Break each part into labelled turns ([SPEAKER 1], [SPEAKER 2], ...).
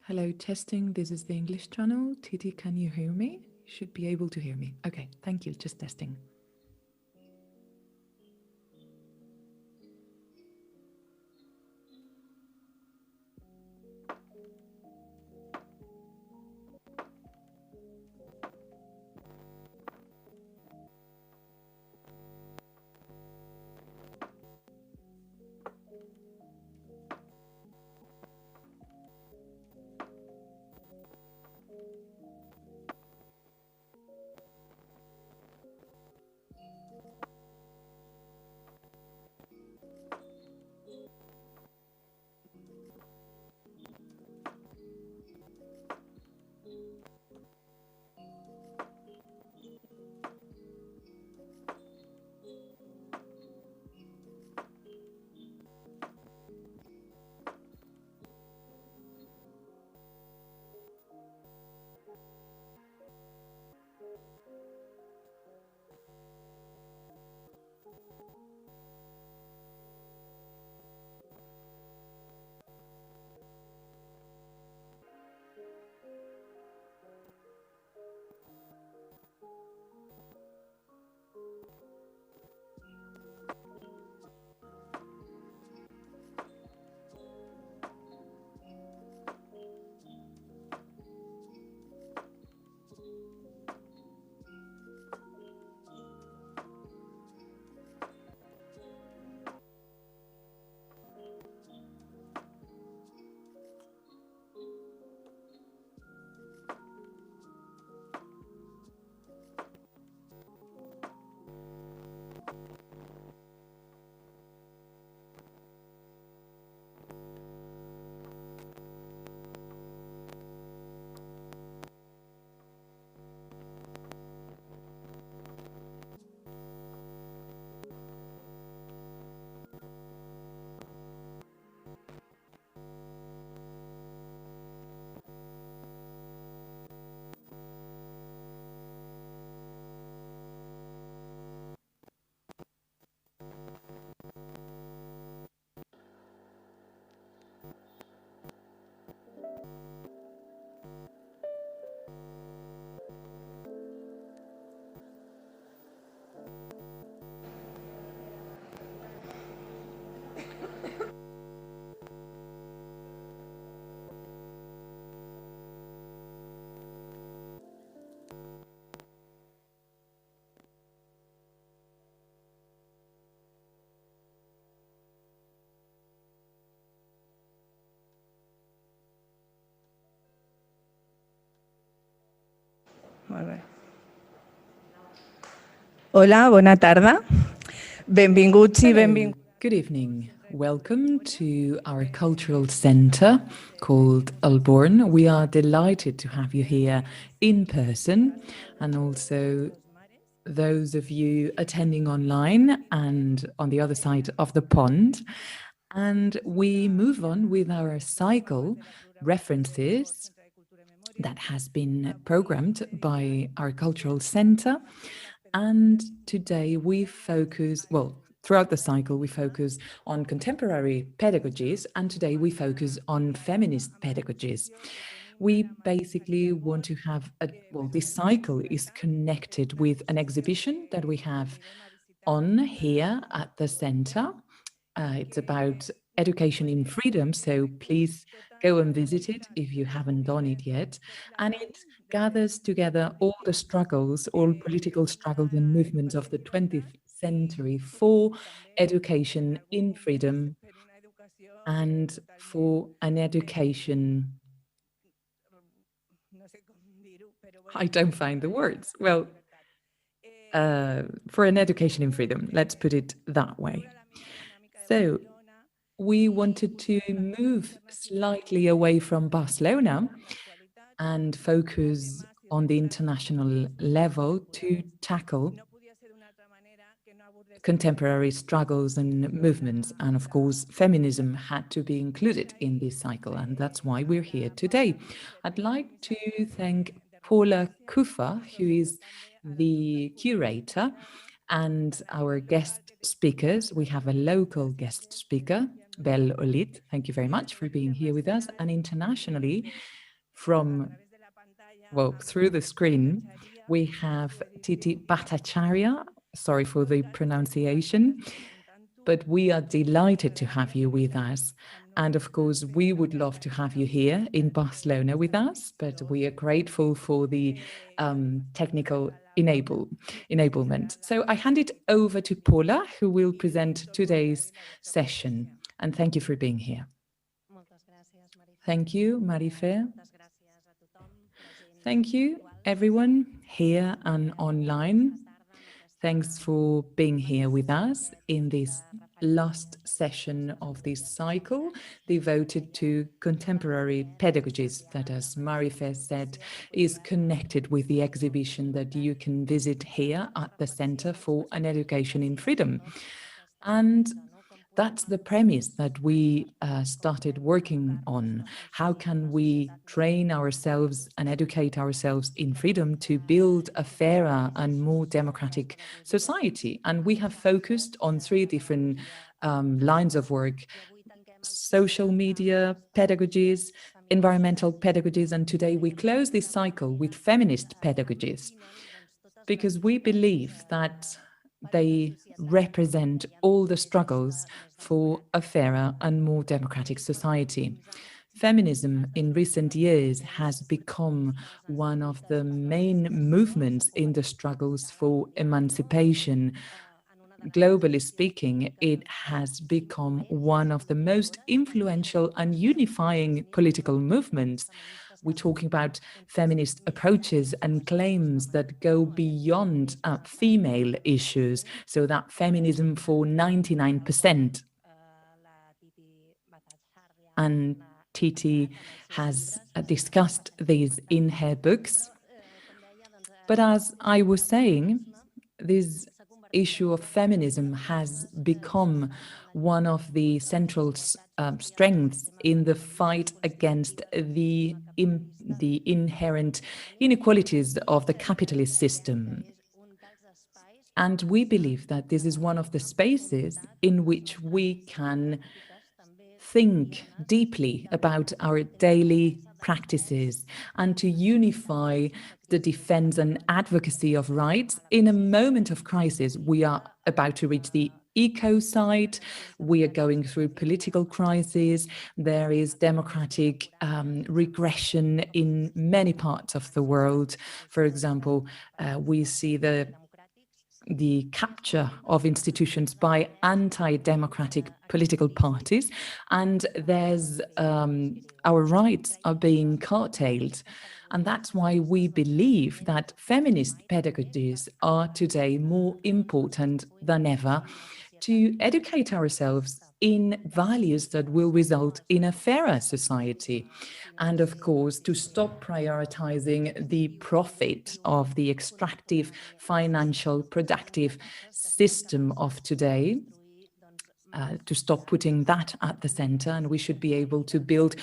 [SPEAKER 1] Hello, testing. This is the English channel. Titi, can you hear me? You should be able to hear me. Okay, thank you. Just testing.
[SPEAKER 2] Hola, bona tarda. Benvinguts i benvinguts.
[SPEAKER 1] Good evening. Welcome to our cultural center called Alborn. We are delighted to have you here in person, and also those of you attending online and on the other side of the pond. And we move on with our cycle references that has been programmed by our cultural center. And today we focus, well, throughout the cycle, we focus on contemporary pedagogies, and today we focus on feminist pedagogies. We basically want to have this cycle is connected with an exhibition that we have on here at the center. It's about education in freedom, so please go and visit it if you haven't done it yet. And it gathers together all the struggles, all political struggles and movements of the 20th century for education in freedom and for an education. I don't find the words. Well, for an education in freedom, let's put it that way. So we wanted to move slightly away from Barcelona and focus on the international level to tackle contemporary struggles and movements. And of course, feminism had to be included in this cycle, and that's why we're here today. I'd like to thank Paula Kufa, who is the curator, and our guest speakers. We have a local guest speaker, Bel Olid. Thank you very much for being here with us. And internationally, from, well, through the screen, we have Titi Bhattacharya. Sorry for the pronunciation, but we are delighted to have you with us. And of course, we would love to have you here in Barcelona with us, but we are grateful for the technical enablement. So I hand it over to Paula, who will present today's session. And thank you for being here. Thank you, Marife. Thank you, everyone here and online. Thanks for being here with us in this last session of this cycle devoted to contemporary pedagogies that, as Marife said, is connected with the exhibition that you can visit here at the Center for an Education in Freedom. And that's the premise that we started working on. How can we train ourselves and educate ourselves in freedom to build a fairer and more democratic society? And we have focused on three different lines of work: social media pedagogies, environmental pedagogies, and today we close this cycle with feminist pedagogies, because we believe that they represent all the struggles for a fairer and more democratic society. Feminism in recent years has become one of the main movements in the struggles for emancipation. Globally speaking, it has become one of the most influential and unifying political movements. We're talking about feminist approaches and claims that go beyond female issues, so that feminism for 99%. And Titi has discussed these in her books. But as I was saying, this issue of feminism has become one of the central strengths in the fight against the inherent inequalities of the capitalist system. And we believe that this is one of the spaces in which we can think deeply about our daily practices and to unify the defense and advocacy of rights in a moment of crisis. We are about to reach the ecocide. We are going through political crisis. There is democratic regression in many parts of the world. For example, we see the capture of institutions by anti-democratic political parties, and there's our rights are being curtailed. And that's why we believe that feminist pedagogies are today more important than ever to educate ourselves in values that will result in a fairer society. And of course, to stop prioritizing the profit of the extractive, financial, productive system of today, to stop putting that at the center. And we should be able to build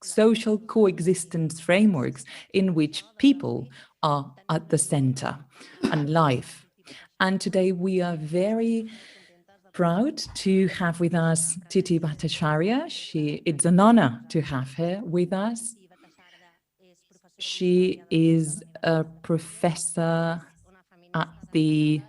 [SPEAKER 1] social coexistence frameworks in which people are at the center and life. And today we are very proud to have with us Tithi Bhattacharya. It's an honor to have her with us. She is a professor at the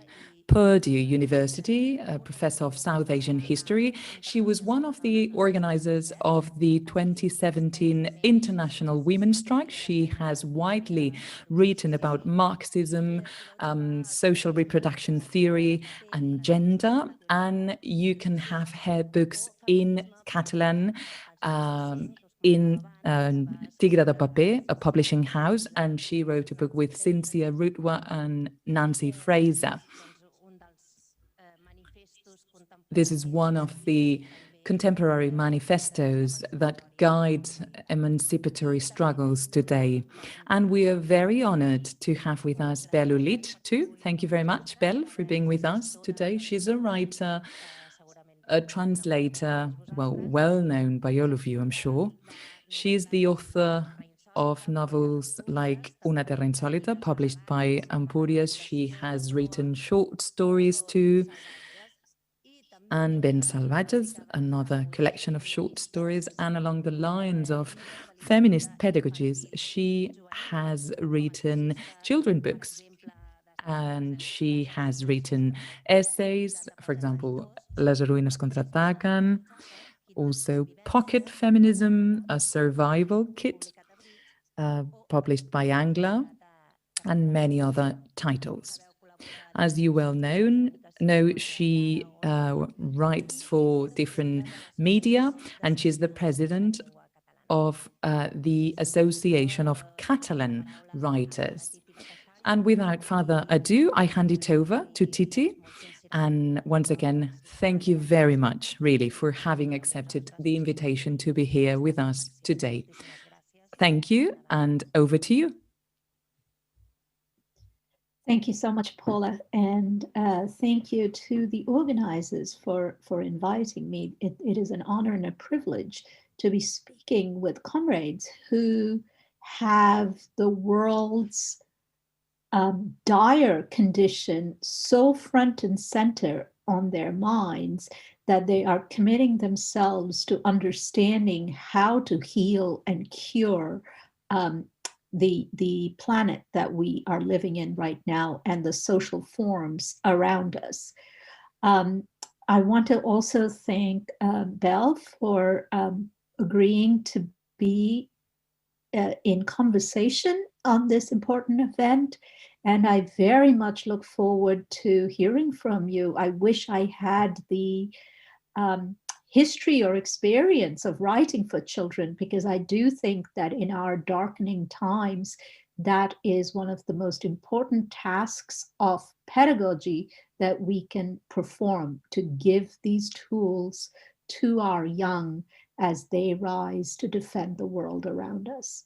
[SPEAKER 1] Purdue University, a professor of South Asian history. She was one of the organizers of the 2017 International Women's Strike. She has widely written about Marxism, social reproduction theory, and gender. And you can have her books in Catalan, in Tigre de Paper, a publishing house, and she wrote a book with Cynthia Rutwa and Nancy Fraser. This is one of the contemporary manifestos that guide emancipatory struggles today. And we are very honored to have with us Bel Olid too. Thank you very much, Bel, for being with us today. She's a writer, a translator, well known by all of you, I'm sure. She is the author of novels like Una Terra Insolita, published by Empúries. She has written short stories too. and Ben Salvajes, another collection of short stories. And along the lines of feminist pedagogies, she has written children books, and she has written essays, for example, Las ruinas contraatacan, also Pocket Feminism, a survival kit, published by Angla, and many other titles. As you well know, she writes for different media, and she's the president of the Association of Catalan Writers. And without further ado, I hand it over to Titi. And once again, thank you very much, really, for having accepted the invitation to be here with us today. Thank you, and over to you.
[SPEAKER 3] Thank you so much, Paula, and thank you to the organizers for inviting me. It is an honor and a privilege to be speaking with comrades who have the world's dire condition so front and center on their minds that they are committing themselves to understanding how to heal and cure the planet that we are living in right now and the social forms around us. I want to also thank Bel for agreeing to be in conversation on this important event. And I very much look forward to hearing from you. I wish I had the history or experience of writing for children, because I do think that in our darkening times, that is one of the most important tasks of pedagogy that we can perform, to give these tools to our young as they rise to defend the world around us.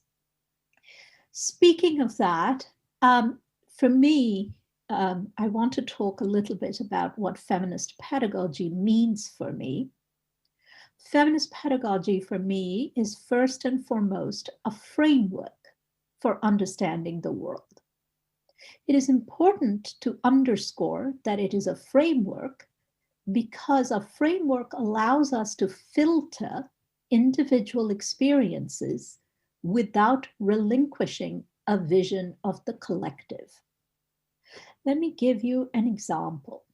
[SPEAKER 3] Speaking of that, for me, I want to talk a little bit about what feminist pedagogy means for me. Feminist pedagogy for me is first and foremost a framework for understanding the world. It is important to underscore that it is a framework because a framework allows us to filter individual experiences without relinquishing a vision of the collective. Let me give you an example.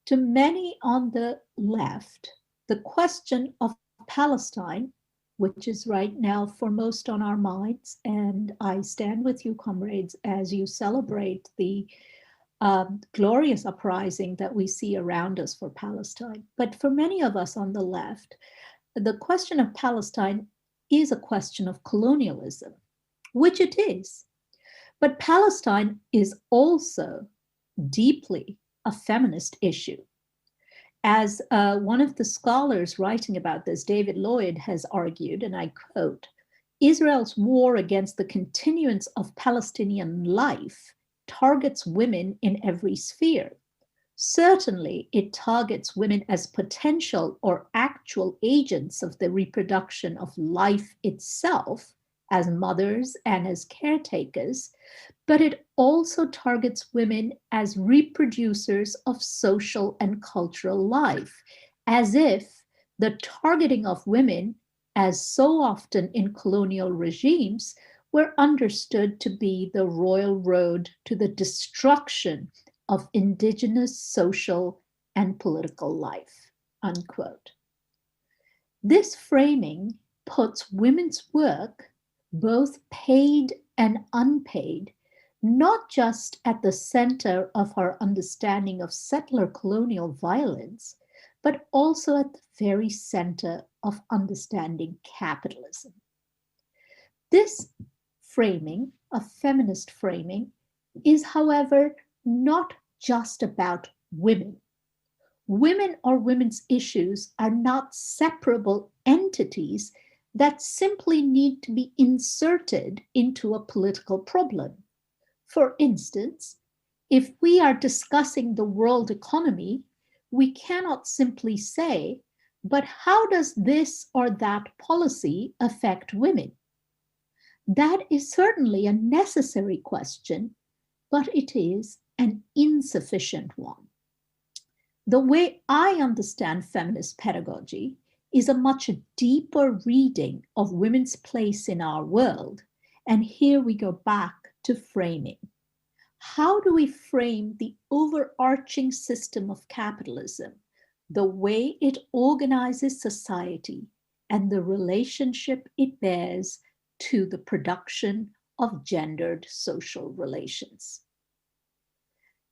[SPEAKER 3] To many on the left, the question of Palestine, which is right now foremost on our minds, and I stand with you, comrades, as you celebrate the glorious uprising that we see around us for Palestine. But for many of us on the left, the question of Palestine is a question of colonialism, which it is. But Palestine is also deeply a feminist issue. As one of the scholars writing about this, David Lloyd, has argued, and I quote, Israel's war against the continuance of Palestinian life targets women in every sphere. Certainly, it targets women as potential or actual agents of the reproduction of life itself, as mothers and as caretakers, but it also targets women as reproducers of social and cultural life, as if the targeting of women, as so often in colonial regimes, were understood to be the royal road to the destruction of indigenous social and political life, unquote. This framing puts women's work, both paid and unpaid, not just at the center of our understanding of settler colonial violence, but also at the very center of understanding capitalism. This framing, a feminist framing, is, however, not just about women. Women or women's issues are not separable entities that simply need to be inserted into a political problem. For instance, if we are discussing the world economy, we cannot simply say, but how does this or that policy affect women? That is certainly a necessary question, but it is an insufficient one. The way I understand feminist pedagogy is a much deeper reading of women's place in our world. And here we go back to framing. How do we frame the overarching system of capitalism, the way it organizes society, and the relationship it bears to the production of gendered social relations?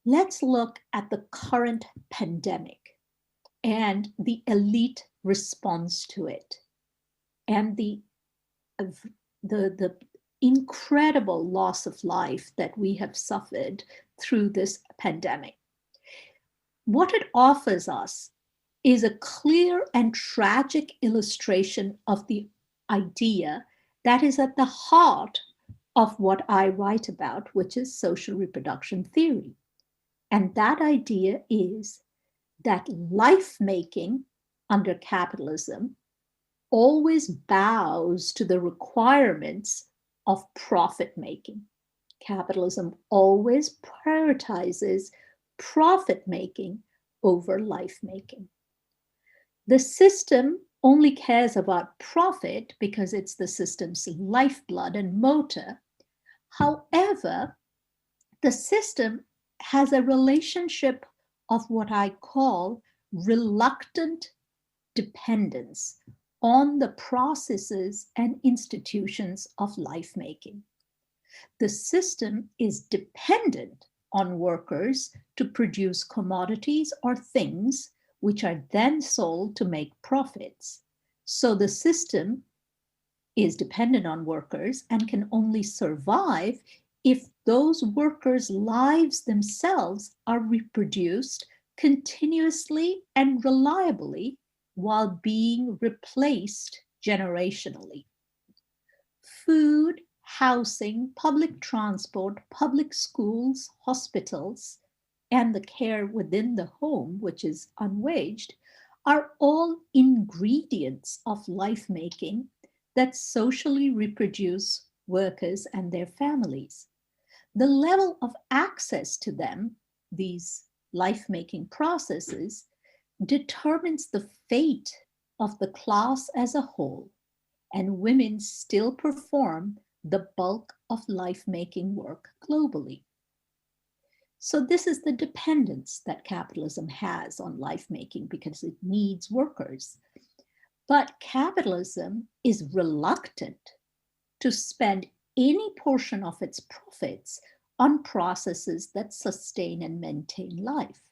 [SPEAKER 3] Let's look at the current pandemic and the elite response to it, and the incredible loss of life that we have suffered through this pandemic. What it offers us is a clear and tragic illustration of the idea that is at the heart of what I write about, which is social reproduction theory. And that idea is that life-making under capitalism always bows to the requirements of profit-making. Capitalism always prioritizes profit-making over life-making. The system only cares about profit because it's the system's lifeblood and motor. However, the system has a relationship of what I call reluctant dependence on the processes and institutions of life-making. The system is dependent on workers to produce commodities or things which are then sold to make profits. So the system is dependent on workers and can only survive if those workers' lives themselves are reproduced continuously and reliably while being replaced generationally. Food, housing, public transport, public schools, hospitals, and the care within the home, which is unwaged, are all ingredients of life-making that socially reproduce workers and their families. The level of access to them, these life-making processes, determines the fate of the class as a whole, and women still perform the bulk of life-making work globally. So this is the dependence that capitalism has on life-making because it needs workers. But capitalism is reluctant to spend any portion of its profits on processes that sustain and maintain life.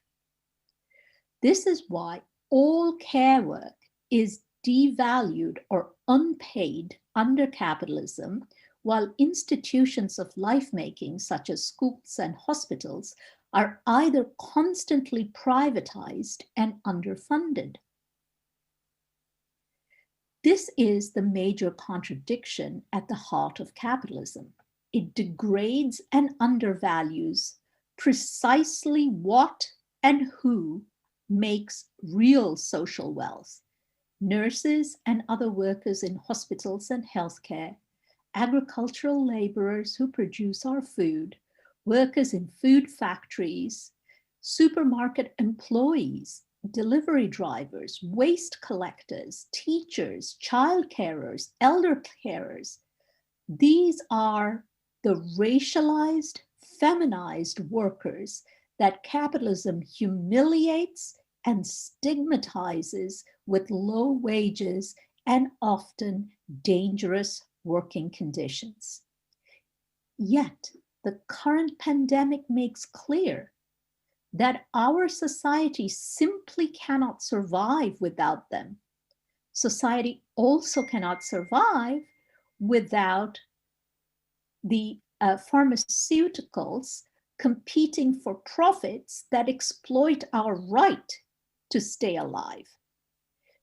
[SPEAKER 3] This is why all care work is devalued or unpaid under capitalism, while institutions of life-making, such as schools and hospitals, are either constantly privatized and underfunded. This is the major contradiction at the heart of capitalism. It degrades and undervalues precisely what and who makes real social wealth: nurses and other workers in hospitals and healthcare, agricultural laborers who produce our food, workers in food factories, supermarket employees, delivery drivers, waste collectors, teachers, child carers, elder carers. These are the racialized, feminized workers that capitalism humiliates and stigmatizes with low wages and often dangerous working conditions. Yet, the current pandemic makes clear that our society simply cannot survive without them. Society also cannot survive without the pharmaceuticals competing for profits that exploit our right to stay alive.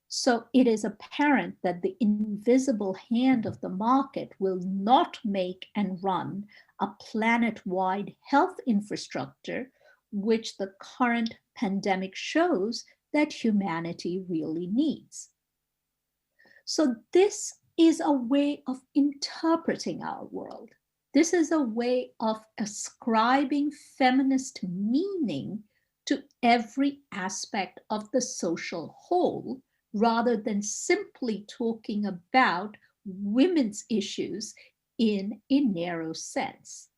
[SPEAKER 3] So it is apparent that the invisible hand of the market will not make and run a planet-wide health infrastructure, which the current pandemic shows that humanity really needs. So this is a way of interpreting our world. This is a way of ascribing feminist meaning to to every aspect of the social whole, rather than simply talking about women's issues in a narrow sense.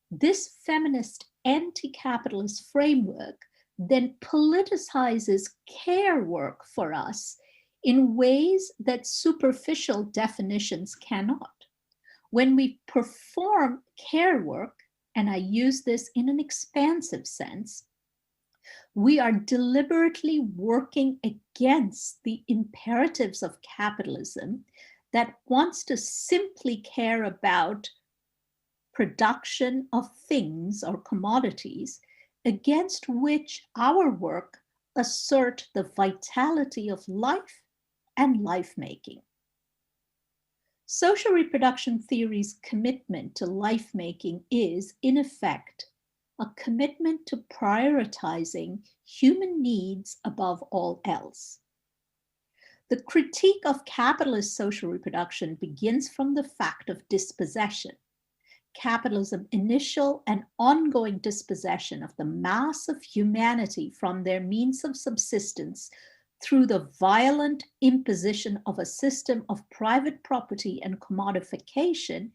[SPEAKER 3] This feminist anti-capitalist framework then politicizes care work for us in ways that superficial definitions cannot. When we perform care work, and I use this in an expansive sense, we are deliberately working against the imperatives of capitalism that wants to simply care about production of things or commodities, against which our work assert the vitality of life and life-making. Social reproduction theory's commitment to life-making is, in effect, a commitment to prioritizing human needs above all else. The critique of capitalist social reproduction begins from the fact of dispossession. Capitalism's initial and ongoing dispossession of the mass of humanity from their means of subsistence through the violent imposition of a system of private property and commodification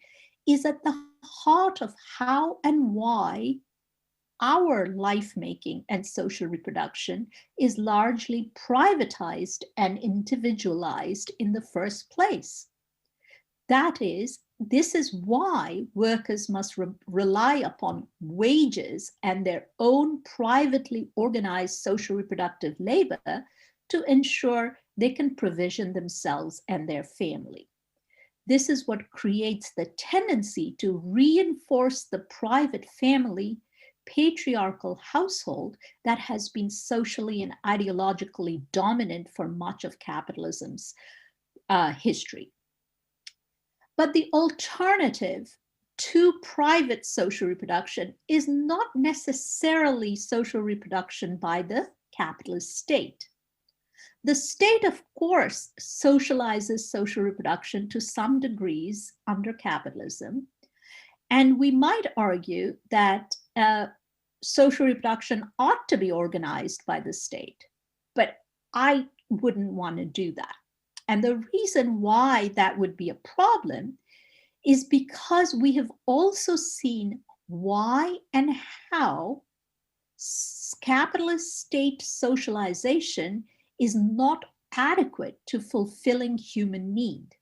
[SPEAKER 3] is at the heart of how and why our life-making and social reproduction is largely privatized and individualized in the first place. That is, this is why workers must rely upon wages and their own privately organized social reproductive labor to ensure they can provision themselves and their family. This is what creates the tendency to reinforce the private family, patriarchal household that has been socially and ideologically dominant for much of capitalism's history. But the alternative to private social reproduction is not necessarily social reproduction by the capitalist state. The state, of course, socializes social reproduction to some degrees under capitalism. And we might argue that social reproduction ought to be organized by the state, but I wouldn't want to do that. And the reason why that would be a problem is because we have also seen why and how capitalist state socialization is not adequate to fulfilling human need.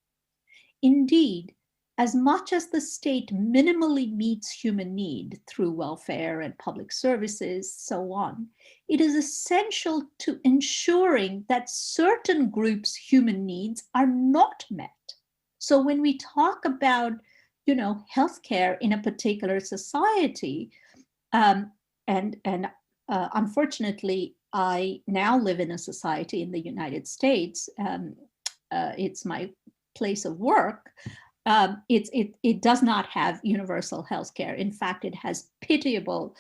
[SPEAKER 3] Indeed, as much as the state minimally meets human need through welfare and public services, so on, it is essential to ensuring that certain groups' human needs are not met. So when we talk about, healthcare in a particular society, unfortunately, I now live in a society in the United States. It's my place of work. It does not have universal health care. In fact, it has pitiable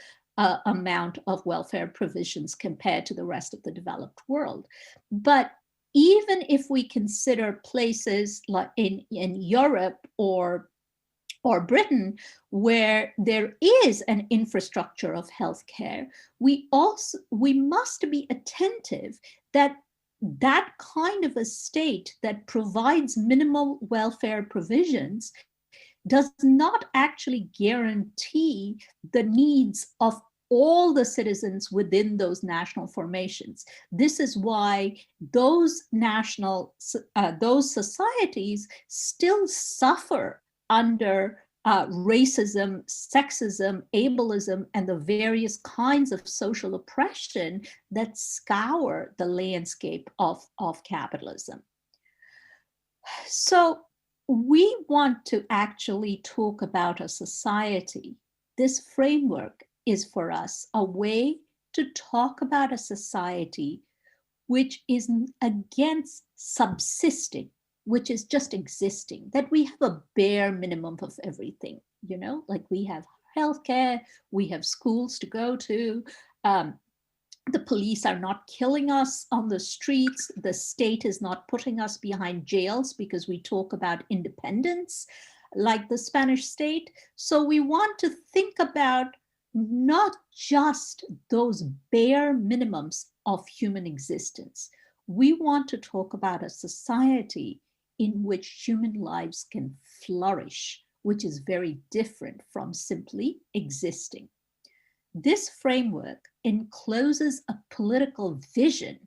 [SPEAKER 3] amount of welfare provisions compared to the rest of the developed world. But even if we consider places like in Europe or Britain, where there is an infrastructure of healthcare, we must be attentive that that kind of a state that provides minimal welfare provisions does not actually guarantee the needs of all the citizens within those national formations. This is why those societies still suffer under racism, sexism, ableism, and the various kinds of social oppression that scour the landscape of capitalism. So we want to actually talk about a society. This framework is for us a way to talk about a society which is against subsisting, which is just existing, that we have a bare minimum of everything, like we have healthcare, we have schools to go to, the police are not killing us on the streets, the state is not putting us behind jails because we talk about independence like the Spanish state. So we want to think about not just those bare minimums of human existence. We want to talk about a society in which human lives can flourish, which is very different from simply existing. This framework encloses a political vision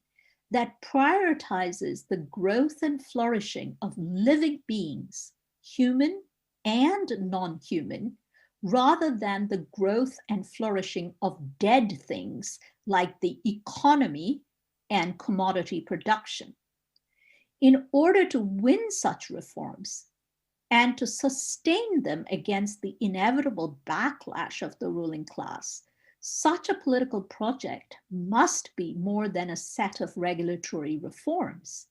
[SPEAKER 3] that prioritizes the growth and flourishing of living beings, human and non-human, rather than the growth and flourishing of dead things like the economy and commodity production. In order to win such reforms and to sustain them against the inevitable backlash of the ruling class, such a political project must be more than a set of regulatory reforms.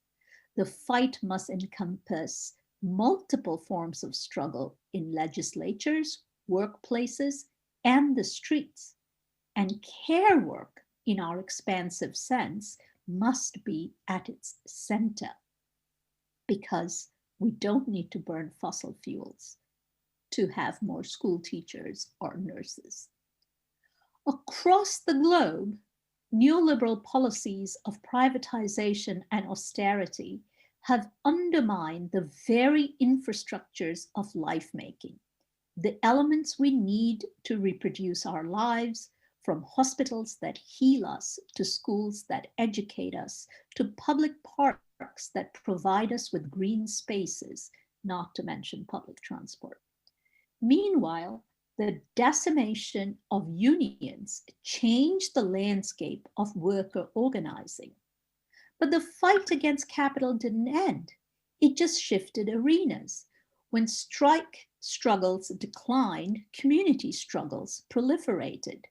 [SPEAKER 3] The fight must encompass multiple forms of struggle in legislatures, workplaces, and the streets. And care work, in our expansive sense, must be at its center, because we don't need to burn fossil fuels to have more school teachers or nurses. Across the globe, neoliberal policies of privatization and austerity have undermined the very infrastructures of life-making, the elements we need to reproduce our lives, from hospitals that heal us, to schools that educate us, to public parks that provide us with green spaces, not to mention public transport. Meanwhile, the decimation of unions changed the landscape of worker organizing. But the fight against capital didn't end. It just shifted arenas. When strike struggles declined, community struggles proliferated.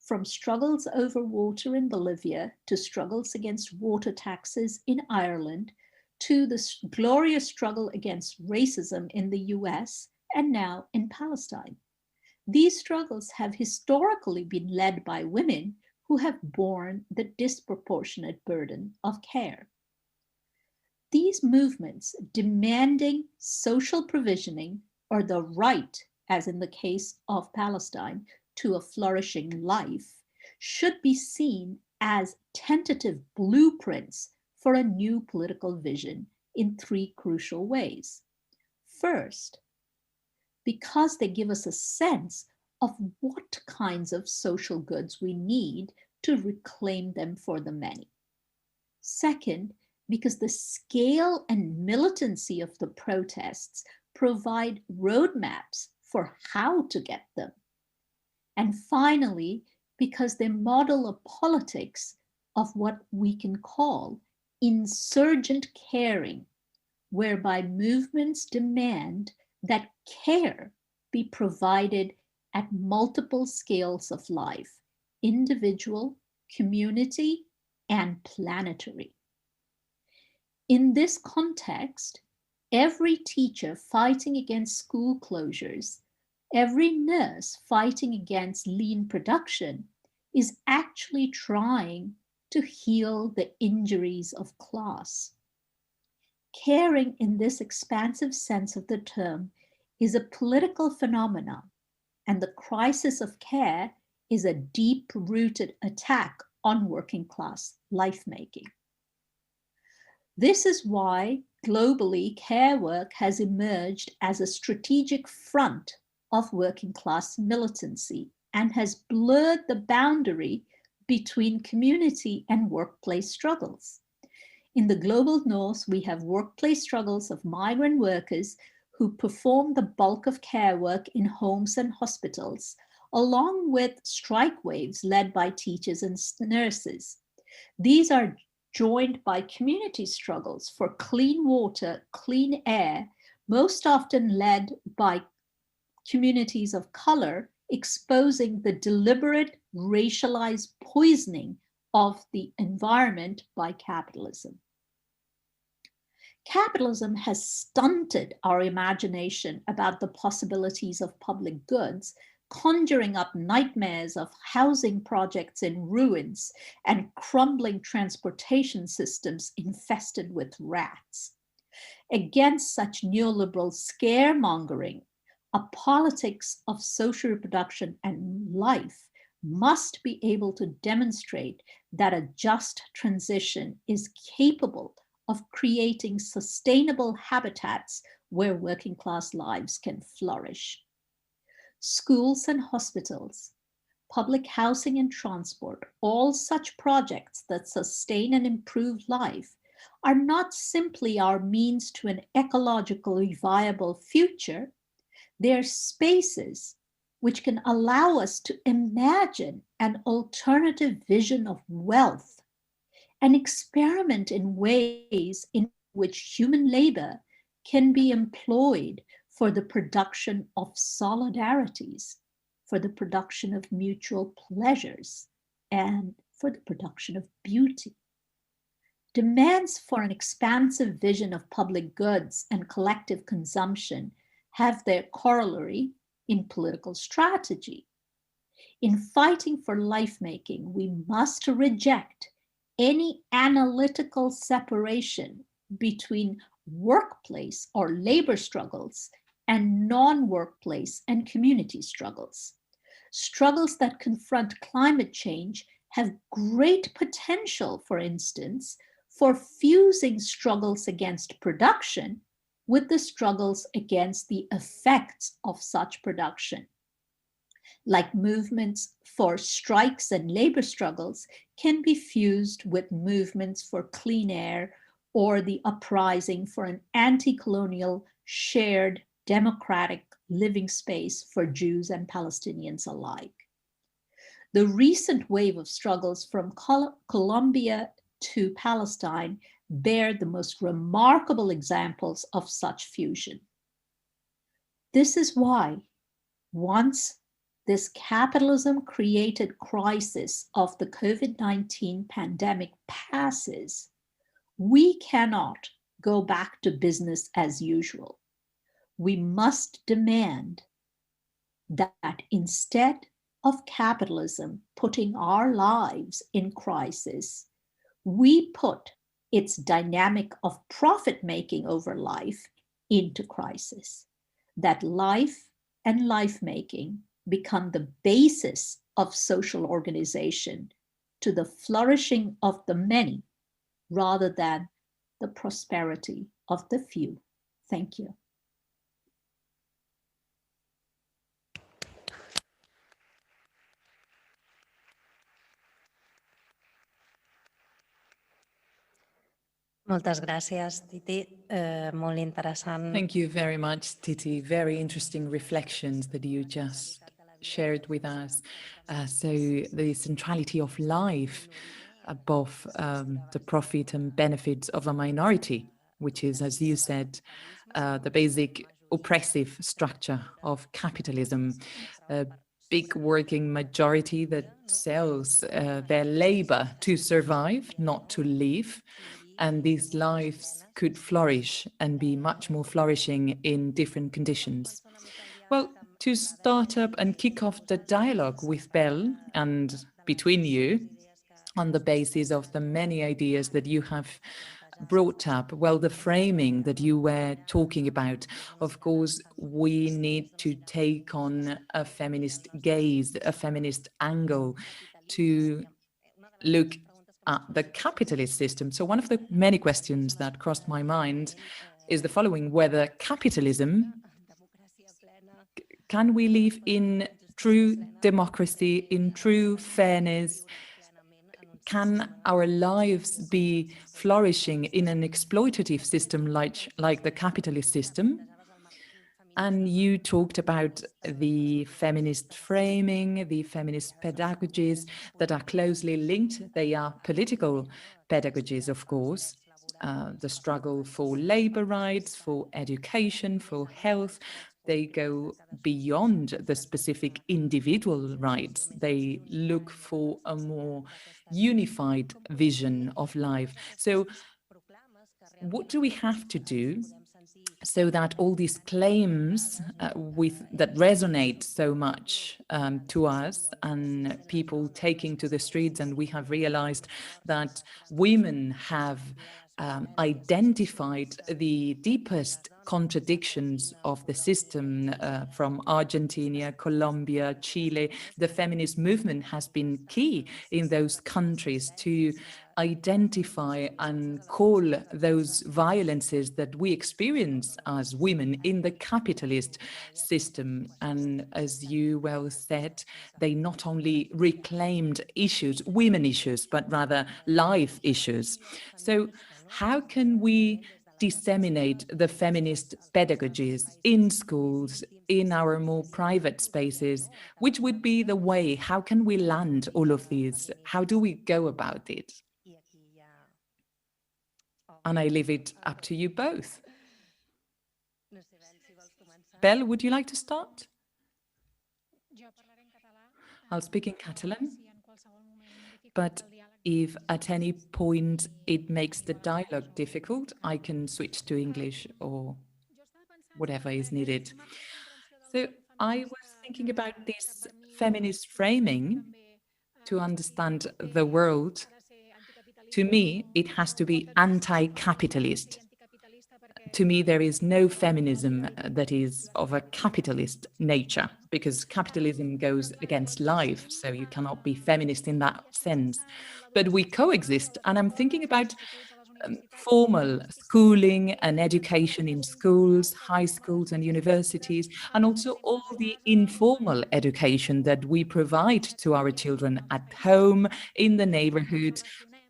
[SPEAKER 3] From struggles over water in Bolivia to struggles against water taxes in Ireland, to the glorious struggle against racism in the US and now in Palestine. These struggles have historically been led by women who have borne the disproportionate burden of care. These movements demanding social provisioning or the right, as in the case of Palestine, to a flourishing life, should be seen as tentative blueprints for a new political vision in three crucial ways. First, because they give us a sense of what kinds of social goods we need to reclaim them for the many. Second, because the scale and militancy of the protests provide roadmaps for how to get them. And finally, because they model a politics of what we can call insurgent caring, whereby movements demand that care be provided at multiple scales of life, individual, community, and planetary. In this context, every teacher fighting against school closures, every nurse fighting against lean production is actually trying to heal the injuries of class. Caring in this expansive sense of the term is a political phenomenon, and the crisis of care is a deep-rooted attack on working class life-making. This is why globally care work has emerged as a strategic front of working class militancy and has blurred the boundary between community and workplace struggles. In the global north, we have workplace struggles of migrant workers who perform the bulk of care work in homes and hospitals, along with strike waves led by teachers and nurses. These are joined by community struggles for clean water, clean air, most often led by communities of color, exposing the deliberate racialized poisoning of the environment by capitalism. Capitalism has stunted our imagination about the possibilities of public goods, conjuring up nightmares of housing projects in ruins and crumbling transportation systems infested with rats. Against such neoliberal scaremongering, a politics of social reproduction and life must be able to demonstrate that a just transition is capable of creating sustainable habitats where working class lives can flourish. Schools and hospitals, public housing and transport, all such projects that sustain and improve life are not simply our means to an ecologically viable future. They're spaces which can allow us to imagine an alternative vision of wealth and experiment in ways in which human labor can be employed for the production of solidarities, for the production of mutual pleasures, and for the production of beauty. Demands for an expansive vision of public goods and collective consumption have their corollary in political strategy. In fighting for life-making, we must reject any analytical separation between workplace or labor struggles and non-workplace and community struggles. Struggles that confront climate change have great potential, for instance, for fusing struggles against production with the struggles against the effects of such production. Like movements for strikes and labor struggles can be fused with movements for clean air or the uprising for an anti-colonial shared democratic living space for Jews and Palestinians alike. The recent wave of struggles from Colombia to Palestine bear the most remarkable examples of such fusion. This is why, once this capitalism-created crisis of the COVID-19 pandemic passes, we cannot go back to business as usual. We must demand that instead of capitalism putting our lives in crisis, we put its dynamic of profit-making over life into crisis, that life and life-making become the basis of social organization to the flourishing of the many rather than the prosperity of the few. Thank you.
[SPEAKER 4] Moltes gràcies, Titi. Molt interessant.
[SPEAKER 1] Thank you very much, Titi. Very interesting reflections that you just shared with us. So the centrality of life above the profit and benefits of a minority, which is, as you said, the basic oppressive structure of capitalism. A big working majority that sells their labor to survive, not to live. And these lives could flourish and be much more flourishing in different conditions. Well, to start up and kick off the dialogue with Bel and between you on the basis of the many ideas that you have brought up, well, the framing that you were talking about, of course, we need to take on a feminist gaze, a feminist angle to look at the capitalist system. So one of the many questions that crossed my mind is the following: whether capitalism, can we live in true democracy, in true fairness? Can our lives be flourishing in an exploitative system like the capitalist system? And you talked about the feminist framing, the feminist pedagogies that are closely linked. They are political pedagogies, of course. The struggle for labor rights, for education, for health, they go beyond the specific individual rights. They look for a more unified vision of life. So what do we have to do so that all these claims that resonate so much to us, and people taking to the streets, and we have realized that women have identified the deepest contradictions of the system from Argentina, Colombia, Chile. The feminist movement has been key in those countries to identify and call those violences that we experience as women in the capitalist system. And as you well said, they not only reclaimed issues, women issues, but rather life issues. So how can we disseminate the feminist pedagogies in schools, in our more private spaces? Which would be the way? How can we land all of these? How do we go about it? And I leave it up to you both. Bel, would you like to start? I'll speak in Catalan, but if at any point it makes the dialogue difficult, I can switch to English or whatever is needed. So I was thinking about this feminist framing to understand the world. To me, it has to be anti-capitalist. To me, there is no feminism that is of a capitalist nature, because capitalism goes against life, so you cannot be feminist in that sense. But we coexist, and I'm thinking about formal schooling and education in schools, high schools and universities, and also all the informal education that we provide to our children at home, in the neighborhood,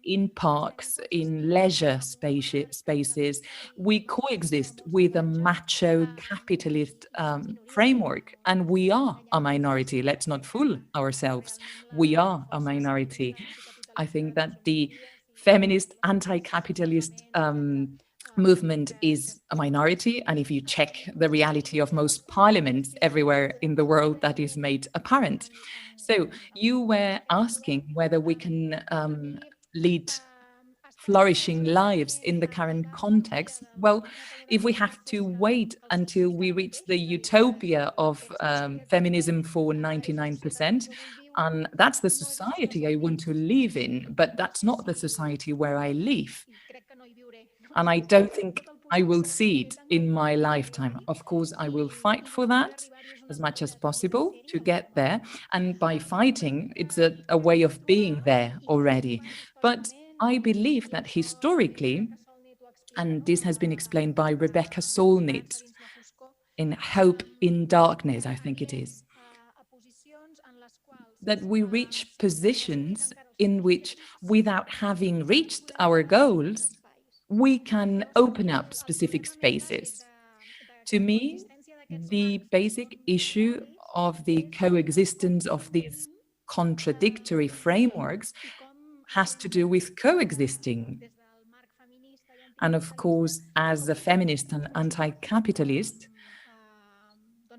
[SPEAKER 1] in parks, in leisure spaces. We coexist with a macho capitalist framework, and we are a minority. Let's not fool ourselves. We are a minority. I think that the feminist anti-capitalist movement is a minority, and if you check the reality of most parliaments everywhere in the world, that is made apparent. So you were asking whether we can lead flourishing lives in the current context. Well, if we have to wait until we reach the utopia of feminism for 99%, and that's the society I want to live in, but that's not the society where I live. And I don't think I will see it in my lifetime. Of course, I will fight for that as much as possible to get there. And by fighting, it's a way of being there already. But I believe that historically, and this has been explained by Rebecca Solnit in Hope in Darkness, I think it is, that we reach positions in which, without having reached our goals, we can open up specific spaces. To me, the basic issue of the coexistence of these contradictory frameworks has to do with coexisting. And of course, as a feminist and anti-capitalist,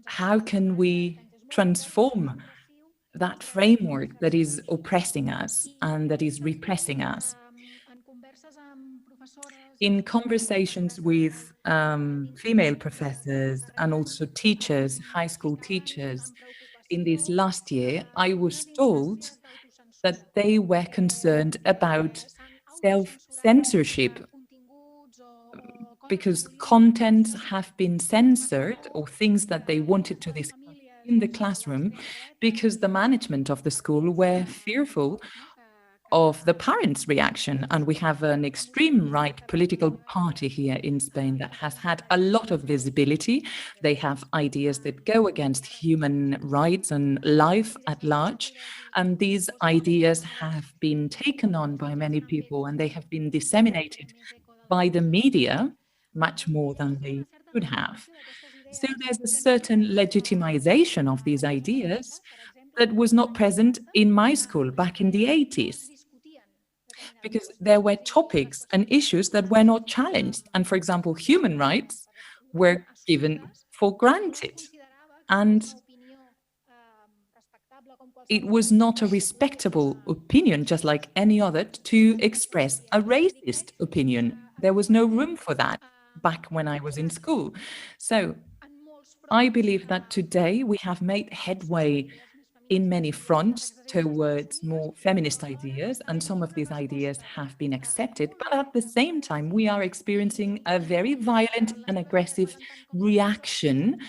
[SPEAKER 1] how can we transform that framework that is oppressing us and that is repressing us? In conversations with female professors and also teachers, high school teachers, in this last year, I was told that they were concerned about self-censorship because contents have been censored, or things that they wanted to discuss in the classroom, because the management of the school were fearful of the parents' reaction. And we have an extreme right political party here in Spain that has had a lot of visibility. They have ideas that go against human rights and life at large. And these ideas have been taken on by many people, and they have been disseminated by the media much more than they should have. So there's a certain legitimization of these ideas that was not present in my school back in the 80s. Because there were topics and issues that were not challenged. And for example, human rights were given for granted. And it was not a respectable opinion, just like any other, to express a racist opinion. There was no room for that back when I was in school. So I believe that today we have made headway in many fronts towards more feminist ideas, and some of these ideas have been accepted. But at the same time, we are experiencing a very violent and aggressive reaction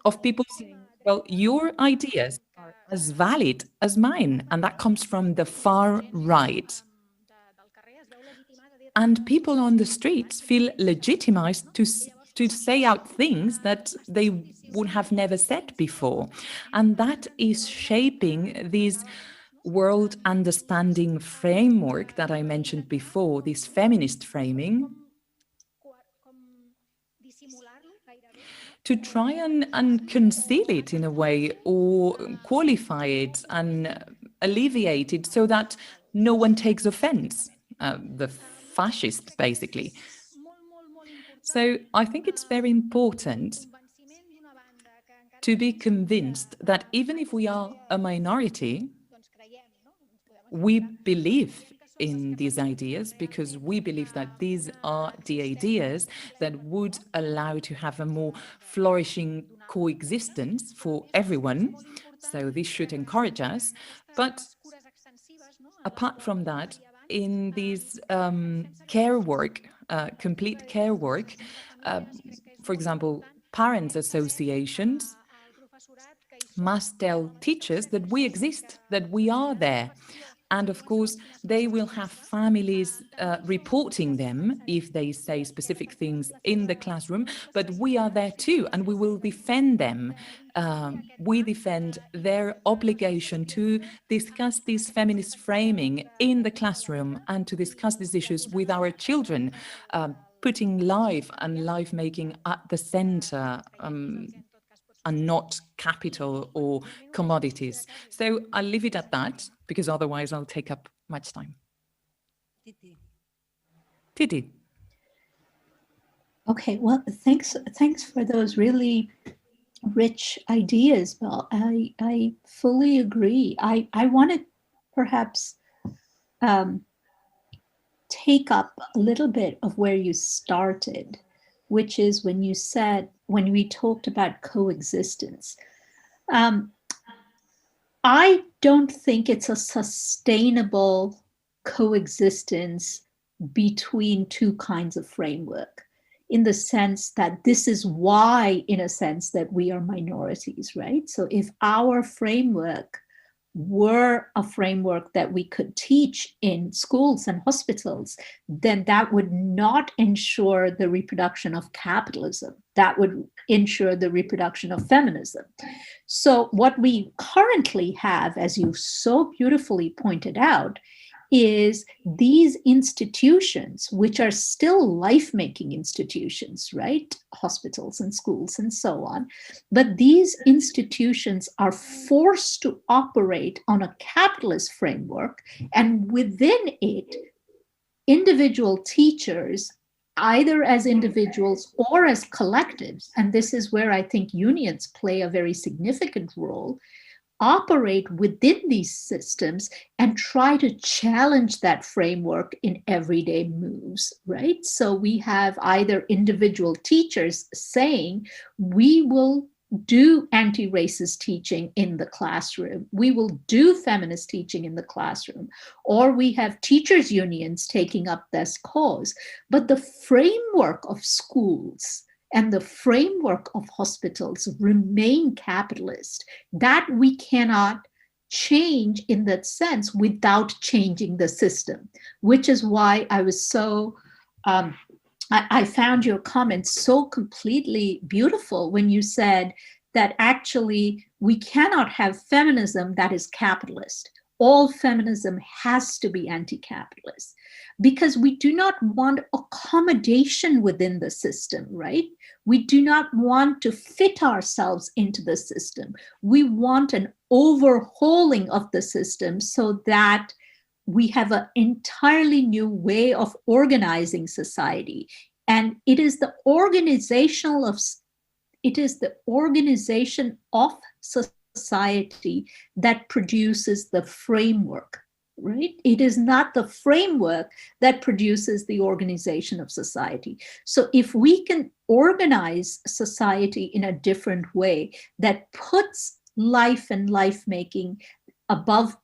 [SPEAKER 1] of people saying, well, your ideas are as valid as mine. And that comes from the far right. And people on the streets feel legitimized to say out things that they would have never said before. And that is shaping this world understanding framework that I mentioned before, this feminist framing, to try and conceal it in a way, or qualify it and alleviate it so that no one takes offense. The fascists, basically. So I think it's very important to be convinced that even if we are a minority, we believe in these ideas, because we believe that these are the ideas that would allow to have a more flourishing coexistence for everyone. So this should encourage us. But apart from that, in this care work, complete care work, for example, parents' associations must tell teachers that we exist, that we are there. And of course, they will have families reporting them if they say specific things in the classroom, but we are there too, and we will defend them. We defend their obligation to discuss this feminist framing in the classroom and to discuss these issues with our children, putting life and life making at the center, and not capital or commodities. So I'll leave it at that, because otherwise I'll take up much time. Titi.
[SPEAKER 3] Okay, well, thanks for those really rich ideas, Bel. I fully agree. I want to perhaps take up a little bit of where you started, which is when we talked about coexistence. I don't think it's a sustainable coexistence between two kinds of framework, in the sense that this is why, in a sense, that we are minorities, right? So if our framework were a framework that we could teach in schools and hospitals, then that would not ensure the reproduction of capitalism. That would ensure the reproduction of feminism. So what we currently have, as you so beautifully pointed out, is these institutions, which are still life-making institutions, right? Hospitals and schools and so on. But these institutions are forced to operate on a capitalist framework, and within it, individual teachers, either as individuals or as collectives, and this is where I think unions play a very significant role, operate within these systems and try to challenge that framework in everyday moves, right? So we have either individual teachers saying, we will do anti-racist teaching in the classroom, we will do feminist teaching in the classroom, or we have teachers' unions taking up this cause. But the framework of schools and the framework of hospitals remain capitalist. That we cannot change in that sense without changing the system, which is why I was so, I found your comments so completely beautiful when you said that actually we cannot have feminism that is capitalist. All feminism has to be anti-capitalist, because we do not want accommodation within the system, right? We do not want to fit ourselves into the system. We want an overhauling of the system so that we have an entirely new way of organizing society. And it is the organization of society that produces the framework, right? It is not the framework that produces the organization of society. So if we can organize society in a different way that puts life and life making above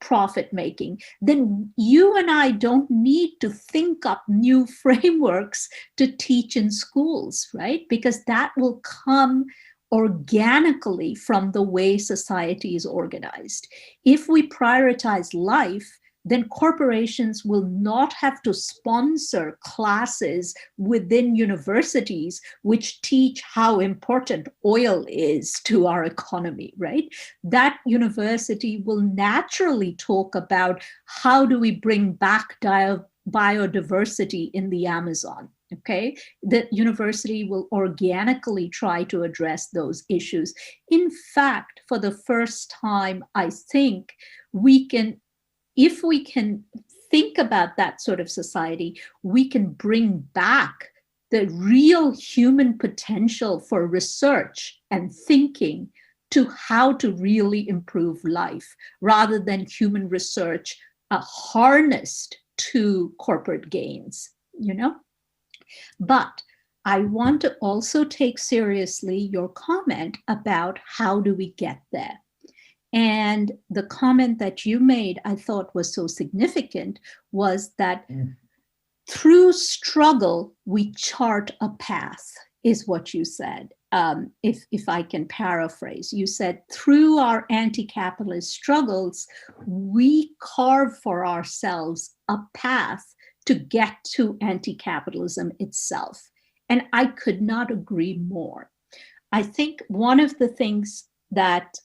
[SPEAKER 3] profit making, then you and I don't need to think up new frameworks to teach in schools, right? Because that will come organically from the way society is organized. If we prioritize life, then corporations will not have to sponsor classes within universities which teach how important oil is to our economy, right? That university will naturally talk about how do we bring back biodiversity in the Amazon. Okay, the university will organically try to address those issues. In fact, for the first time, I think if we can think about that sort of society, we can bring back the real human potential for research and thinking to how to really improve life, rather than human research harnessed to corporate gains, you know? But I want to also take seriously your comment about how do we get there. And the comment that you made, I thought was so significant, was that through struggle, we chart a path, is what you said. If I can paraphrase, you said, through our anti-capitalist struggles, we carve for ourselves a path to get to anti-capitalism itself. And I could not agree more. I think one of the things that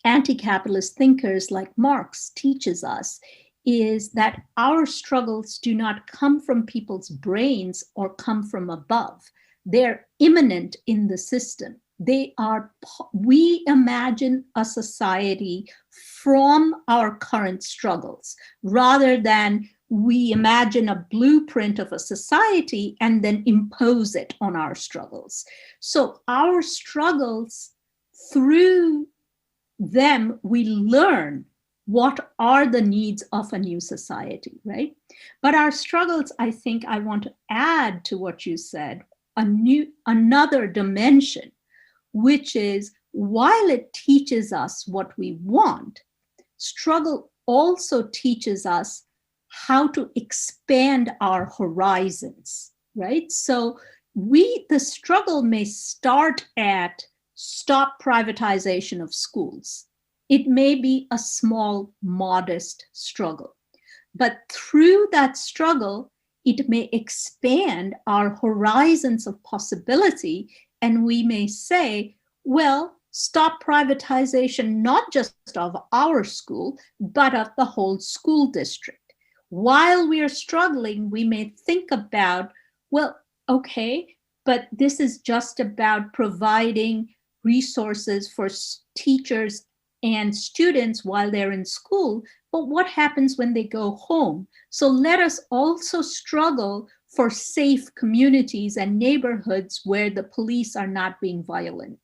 [SPEAKER 3] anti-capitalist thinkers like Marx teaches us is that our struggles do not come from people's brains or come from above. They're immanent in the system. We imagine a society from our current struggles, rather than we imagine a blueprint of a society and then impose it on our struggles. So our struggles, through them, we learn what are the needs of a new society, right? But our struggles, I think I want to add to what you said, another dimension, which is, while it teaches us what we want, struggle also teaches us how to expand our horizons, right? So the struggle may start at stop privatization of schools. It may be a small, modest struggle, but through that struggle, it may expand our horizons of possibility, and we may say, well, stop privatization, not just of our school, but of the whole school district. While we are struggling, we may think about, well, okay, but this is just about providing resources for teachers and students while they're in school, but what happens when they go home? So let us also struggle for safe communities and neighborhoods where the police are not being violent.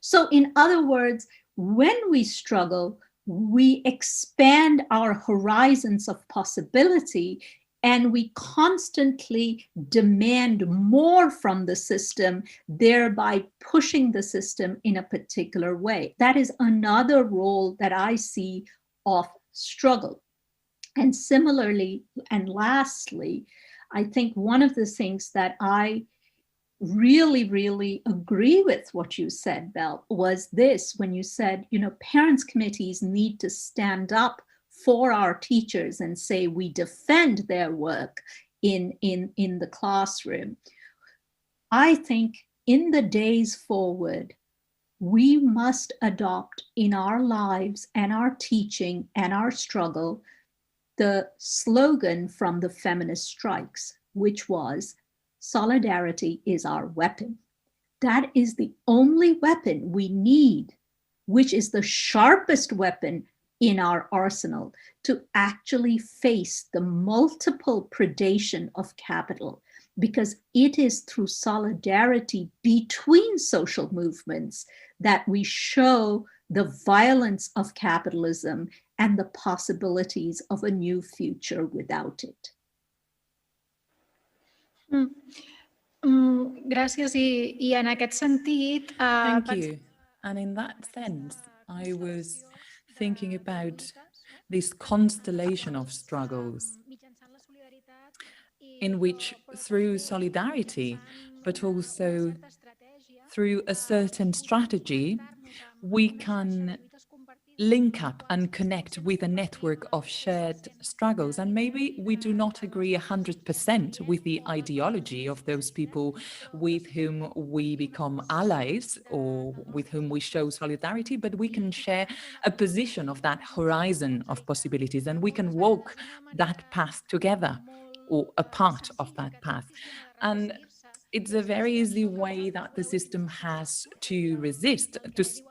[SPEAKER 3] So in other words, when we struggle, we expand our horizons of possibility, and we constantly demand more from the system, thereby pushing the system in a particular way. That is another role that I see of struggle. And similarly, and lastly, I think one of the things that I really, really agree with what you said, Bel, was this, when you said, parents' committees need to stand up for our teachers and say we defend their work in the classroom. I think in the days forward, we must adopt in our lives and our teaching and our struggle the slogan from the feminist strikes, which was, solidarity is our weapon. That is the only weapon we need, which is the sharpest weapon in our arsenal to actually face the multiple predation of capital, because it is through solidarity between social movements that we show the violence of capitalism and the possibilities of a new future without it.
[SPEAKER 2] Gràcies, i en aquest sentit...
[SPEAKER 1] Thank you. And in that sense, I was thinking about this constellation of struggles in which, through solidarity, but also through a certain strategy, we can link up and connect with a network of shared struggles. And maybe we do not agree 100% with the ideology of those people with whom we become allies or with whom we show solidarity, but we can share a position of that horizon of possibilities, and we can walk that path together or a part of that path. And it's a very easy way that the system has to resist,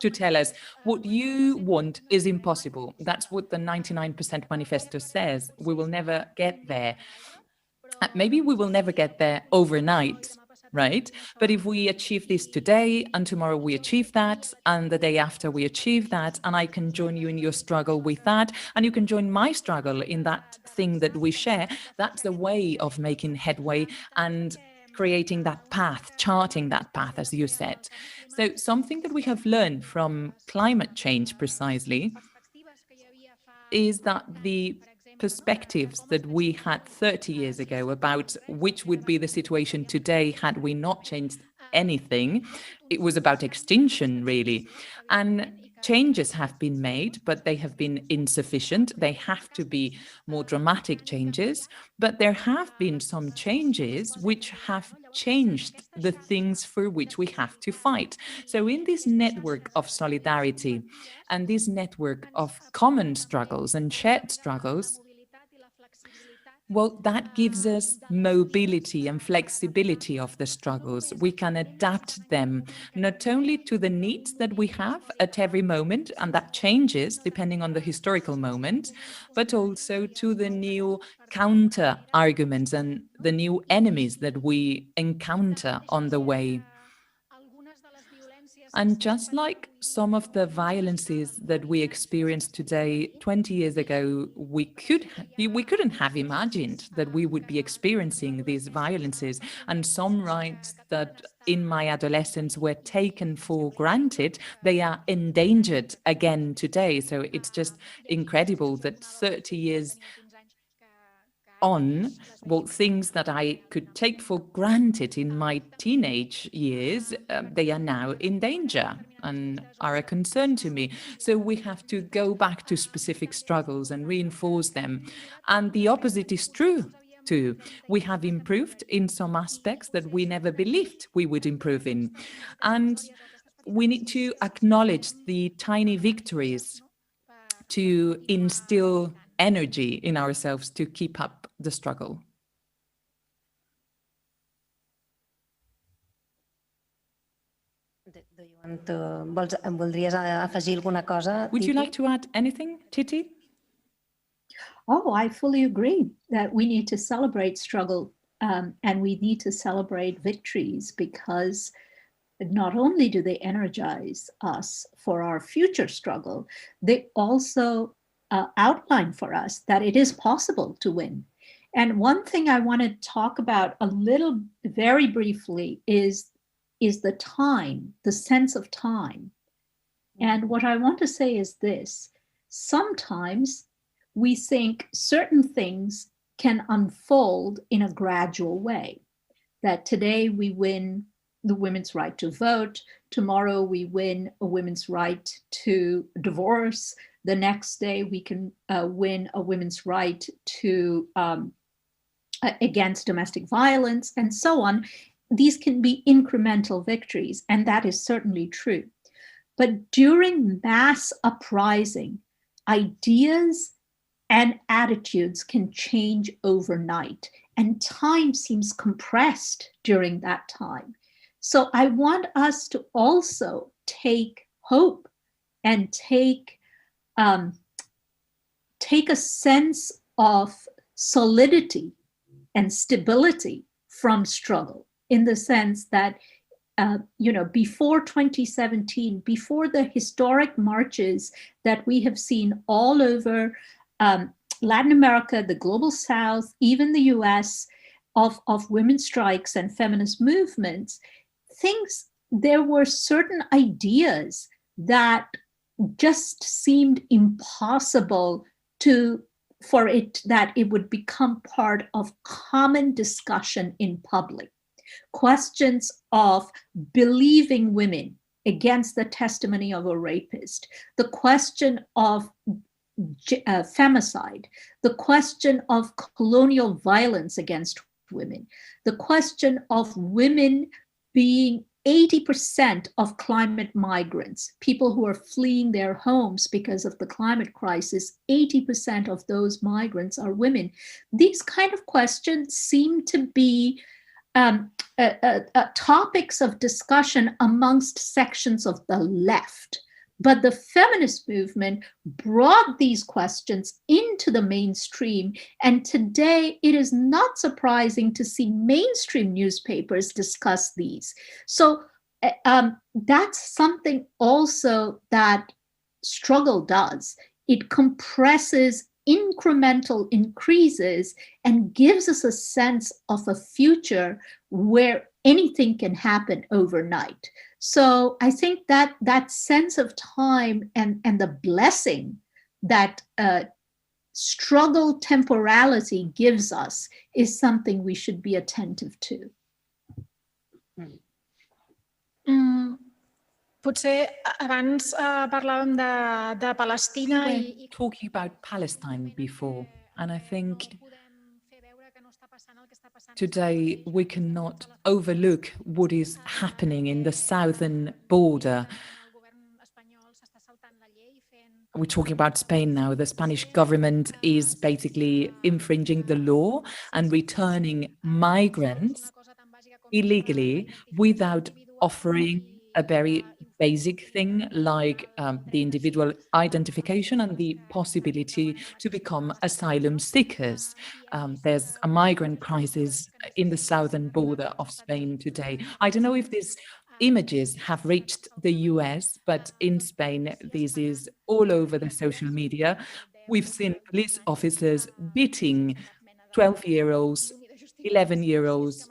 [SPEAKER 1] to tell us what you want is impossible. That's what the 99% manifesto says. We will never get there. Maybe we will never get there overnight, right? But if we achieve this today and tomorrow we achieve that and the day after we achieve that, and I can join you in your struggle with that, and you can join my struggle in that thing that we share, that's the way of making headway and creating that path, charting that path, as you said. So something that we have learned from climate change precisely is that the perspectives that we had 30 years ago about which would be the situation today had we not changed anything, it was about extinction, really. And changes have been made, but they have been insufficient. They have to be more dramatic changes, but there have been some changes which have changed the things for which we have to fight. So in this network of solidarity and this network of common struggles and shared struggles, well, that gives us mobility and flexibility of the struggles. We can adapt them not only to the needs that we have at every moment, and that changes depending on the historical moment, but also to the new counter arguments and the new enemies that we encounter on the way. And just like some of the violences that we experience today, 20 years ago, we couldn't have imagined that we would be experiencing these violences. And some rights that in my adolescence were taken for granted, they are endangered again today. So it's just incredible that 30 years on, well, things that I could take for granted in my teenage years, they are now in danger and are a concern to me. So we have to go back to specific struggles and reinforce them. And the opposite is true too. We have improved in some aspects that we never believed we would improve in. And we need to acknowledge the tiny victories to instill energy in ourselves to keep up the struggle.
[SPEAKER 4] Do you want to, voldries afegir alguna cosa?
[SPEAKER 1] Would you like to add anything, Titi?
[SPEAKER 3] Oh, I fully agree that we need to celebrate struggle and we need to celebrate victories, because not only do they energize us for our future struggle, they also outline for us that it is possible to win. And one thing I want to talk about a little, very briefly, is the time, the sense of time. And what I want to say is this: sometimes we think certain things can unfold in a gradual way, that today we win the women's right to vote, tomorrow we win a women's right to divorce, the next day we can win a women's right to against domestic violence, and so on. These can be incremental victories, and that is certainly true. But during mass uprising, ideas and attitudes can change overnight, and time seems compressed during that time. So I want us to also take hope and take a sense of solidity and stability from struggle, in the sense that, before 2017, before the historic marches that we have seen all over Latin America, the global South, even the US, of women's strikes and feminist movements, there were certain ideas that just seemed impossible that it would become part of common discussion in public. Questions of believing women against the testimony of a rapist, the question of femicide, the question of colonial violence against women, the question of women being 80% of climate migrants, people who are fleeing their homes because of the climate crisis, 80% of those migrants are women. These kind of questions seem to be topics of discussion amongst sections of the left. But the feminist movement brought these questions into the mainstream. And today it is not surprising to see mainstream newspapers discuss these. So that's something also that struggle does. It compresses incremental increases and gives us a sense of a future where anything can happen overnight. So I think that that sense of time and the blessing that struggle temporality gives us is something we should be attentive to.
[SPEAKER 5] Potser abans parlàvem de Palestina
[SPEAKER 1] We were talking about Palestine before, and I think today we cannot overlook what is happening in the southern border. We're talking about Spain now. The Spanish government is basically infringing the law and returning migrants illegally without offering a very basic thing like the individual identification and the possibility to become asylum seekers. There's a migrant crisis in the southern border of Spain today. I don't know if these images have reached the US, but in Spain, this is all over the social media. We've seen police officers beating 12-year-olds, 11-year-olds,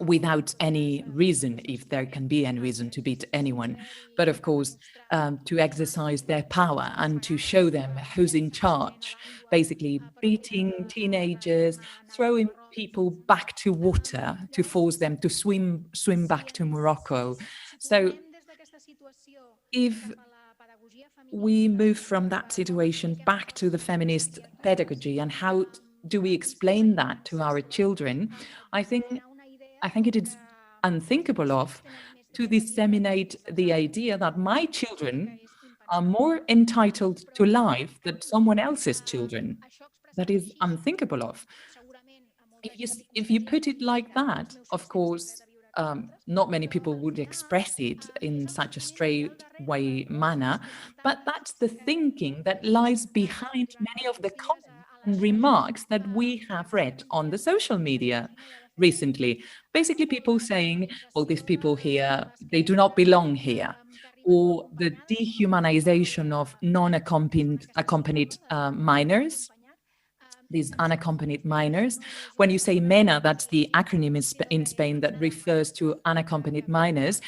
[SPEAKER 1] without any reason, if there can be any reason to beat anyone. But of course, to exercise their power and to show them who's in charge, basically beating teenagers, throwing people back to water to force them to swim back to Morocco. So if we move from that situation back to the feminist pedagogy and how do we explain that to our children, I think it is unthinkable of to disseminate the idea that my children are more entitled to life than someone else's children. That is unthinkable of. If you put it like that, of course, not many people would express it in such a straight way manner, but that's the thinking that lies behind many of the comments and remarks that we have read on the social media recently. Basically, people saying, well, these people here, they do not belong here. Or the dehumanization of non-accompanied minors, these unaccompanied minors. When you say MENA, that's the acronym in Spain that refers to unaccompanied minors,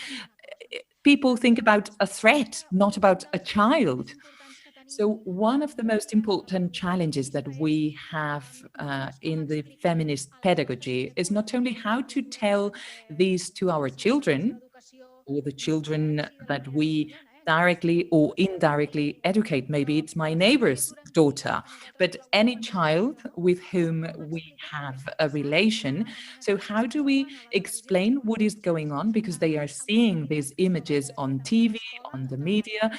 [SPEAKER 1] people think about a threat, not about a child. So one of the most important challenges that we have in the feminist pedagogy is not only how to tell these to our children, or the children that we directly or indirectly educate. Maybe it's my neighbor's daughter, but any child with whom we have a relation. So how do we explain what is going on? Because they are seeing these images on TV, on the media.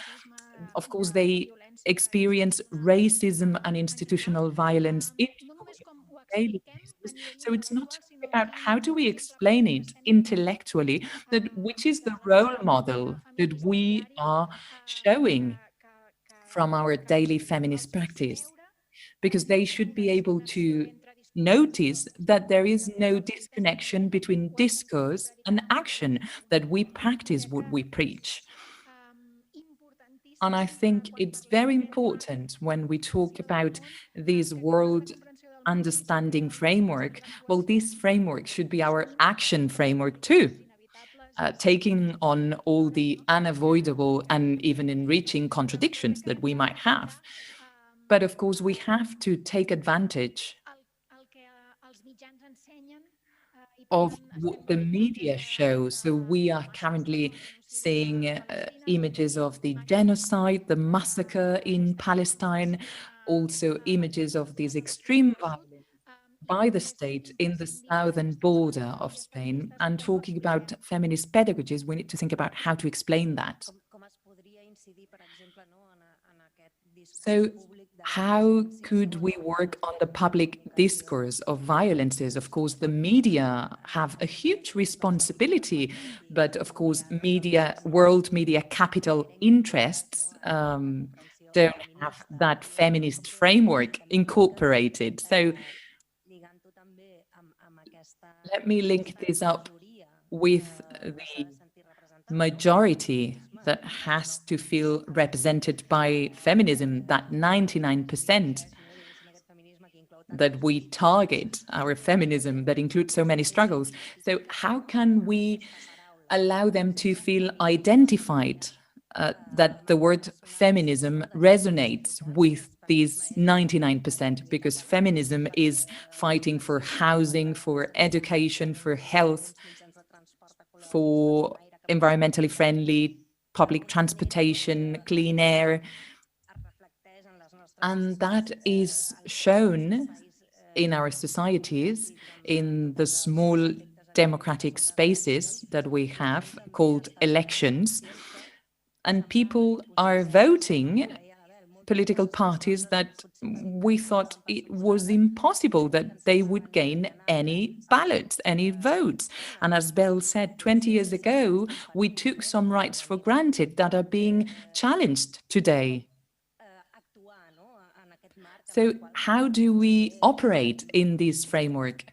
[SPEAKER 1] Of course, they experience racism and institutional violence in daily basis. So it's not about how do we explain it intellectually, that which is the role model that we are showing from our daily feminist practice, because they should be able to notice that there is no disconnection between discourse and action, that we practice what we preach. And I think it's very important when we talk about this world understanding framework. Well, this framework should be our action framework too. taking on all the unavoidable and even enriching contradictions that we might have. But of course, we have to take advantage of what the media shows. So we are currently seeing images of the genocide, the massacre in Palestine, also images of this extreme violence by the state in the southern border of Spain. And talking about feminist pedagogies, we need to think about how to explain that. So how could we work on the public discourse of violences? Of course, the media have a huge responsibility, but of course, world media capital interests don't have that feminist framework incorporated. So let me link this up with the majority that has to feel represented by feminism, that 99% that we target our feminism that includes so many struggles. So how can we allow them to feel identified, that the word feminism resonates with these 99%, because feminism is fighting for housing, for education, for health, for environmentally friendly public transportation, clean air. And that is shown in our societies, in the small democratic spaces that we have called elections. And people are voting political parties that we thought it was impossible that they would gain any ballots, any votes. And as Bel said, 20 years ago, we took some rights for granted that are being challenged today. So how do we operate in this framework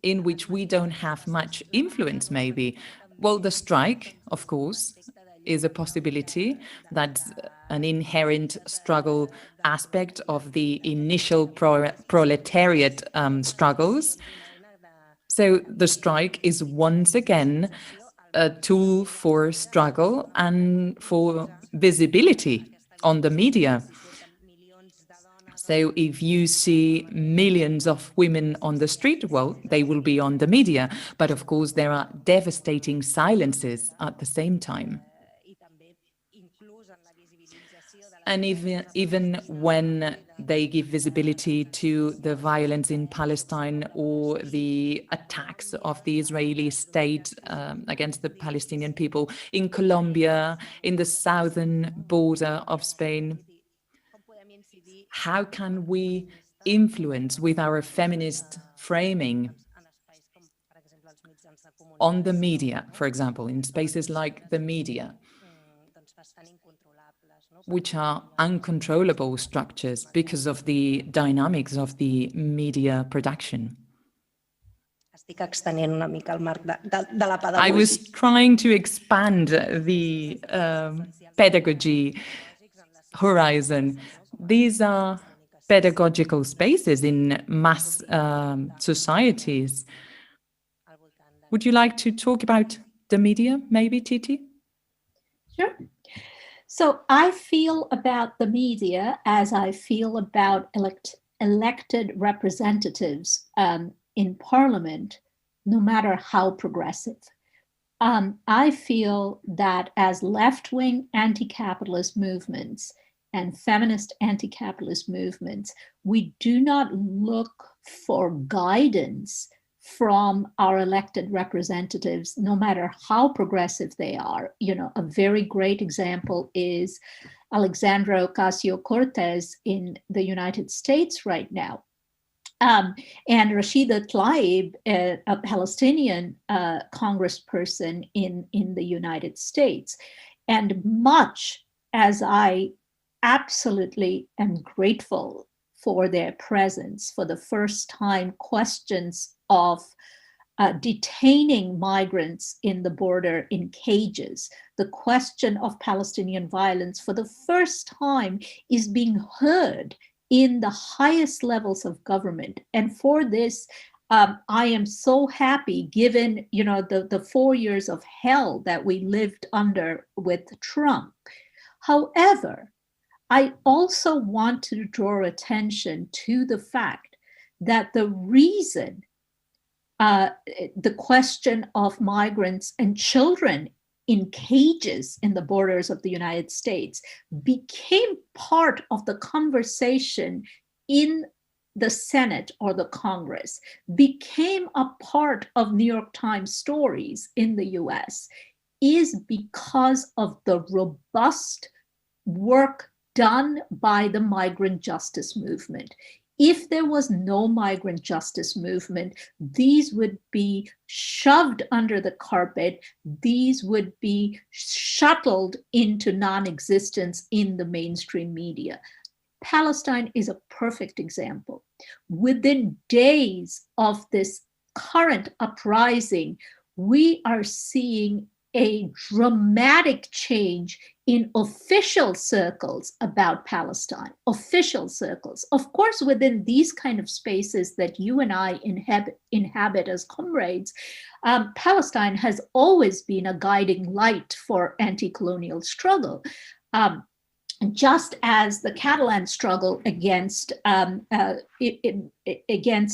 [SPEAKER 1] in which we don't have much influence, maybe? Well, the strike, of course, is a possibility. That's an inherent struggle aspect of the initial proletariat struggles. So the strike is once again a tool for struggle and for visibility on the media. So if you see millions of women on the street, well, they will be on the media. But of course, there are devastating silences at the same time. And even when they give visibility to the violence in Palestine or the attacks of the Israeli state against the Palestinian people in Colombia, in the southern border of Spain, how can we influence with our feminist framing on the media, for example, in spaces like the media, which are uncontrollable structures because of the dynamics of the media production? I was trying to expand the pedagogy horizon. These are pedagogical spaces in mass societies. Would you like to talk about the media, maybe, Titi?
[SPEAKER 3] Sure. So I feel about the media as I feel about elected representatives in parliament, no matter how progressive. I feel that as left-wing anti-capitalist movements and feminist anti-capitalist movements, we do not look for guidance from our elected representatives, no matter how progressive they are. You know, a very great example is Alexandra Ocasio-Cortez in the United States right now. And Rashida Tlaib, a Palestinian congressperson in the United States. And much as I absolutely am grateful for their presence, for the first time questions of detaining migrants in the border in cages, the question of Palestinian violence for the first time is being heard in the highest levels of government. And for this, I am so happy, given the 4 years of hell that we lived under with Trump. However, I also want to draw attention to the fact that the reason the question of migrants and children in cages in the borders of the United States became part of the conversation in the Senate or the Congress, became a part of New York Times stories in the US, is because of the robust work done by the migrant justice movement. If there was no migrant justice movement, these would be shoved under the carpet. These would be shuttled into non-existence in the mainstream media. Palestine is a perfect example. Within days of this current uprising, we are seeing a dramatic change in official circles about Palestine, official circles. Of course, within these kind of spaces that you and I inhabit as comrades, Palestine has always been a guiding light for anti-colonial struggle. Just as the Catalan struggle against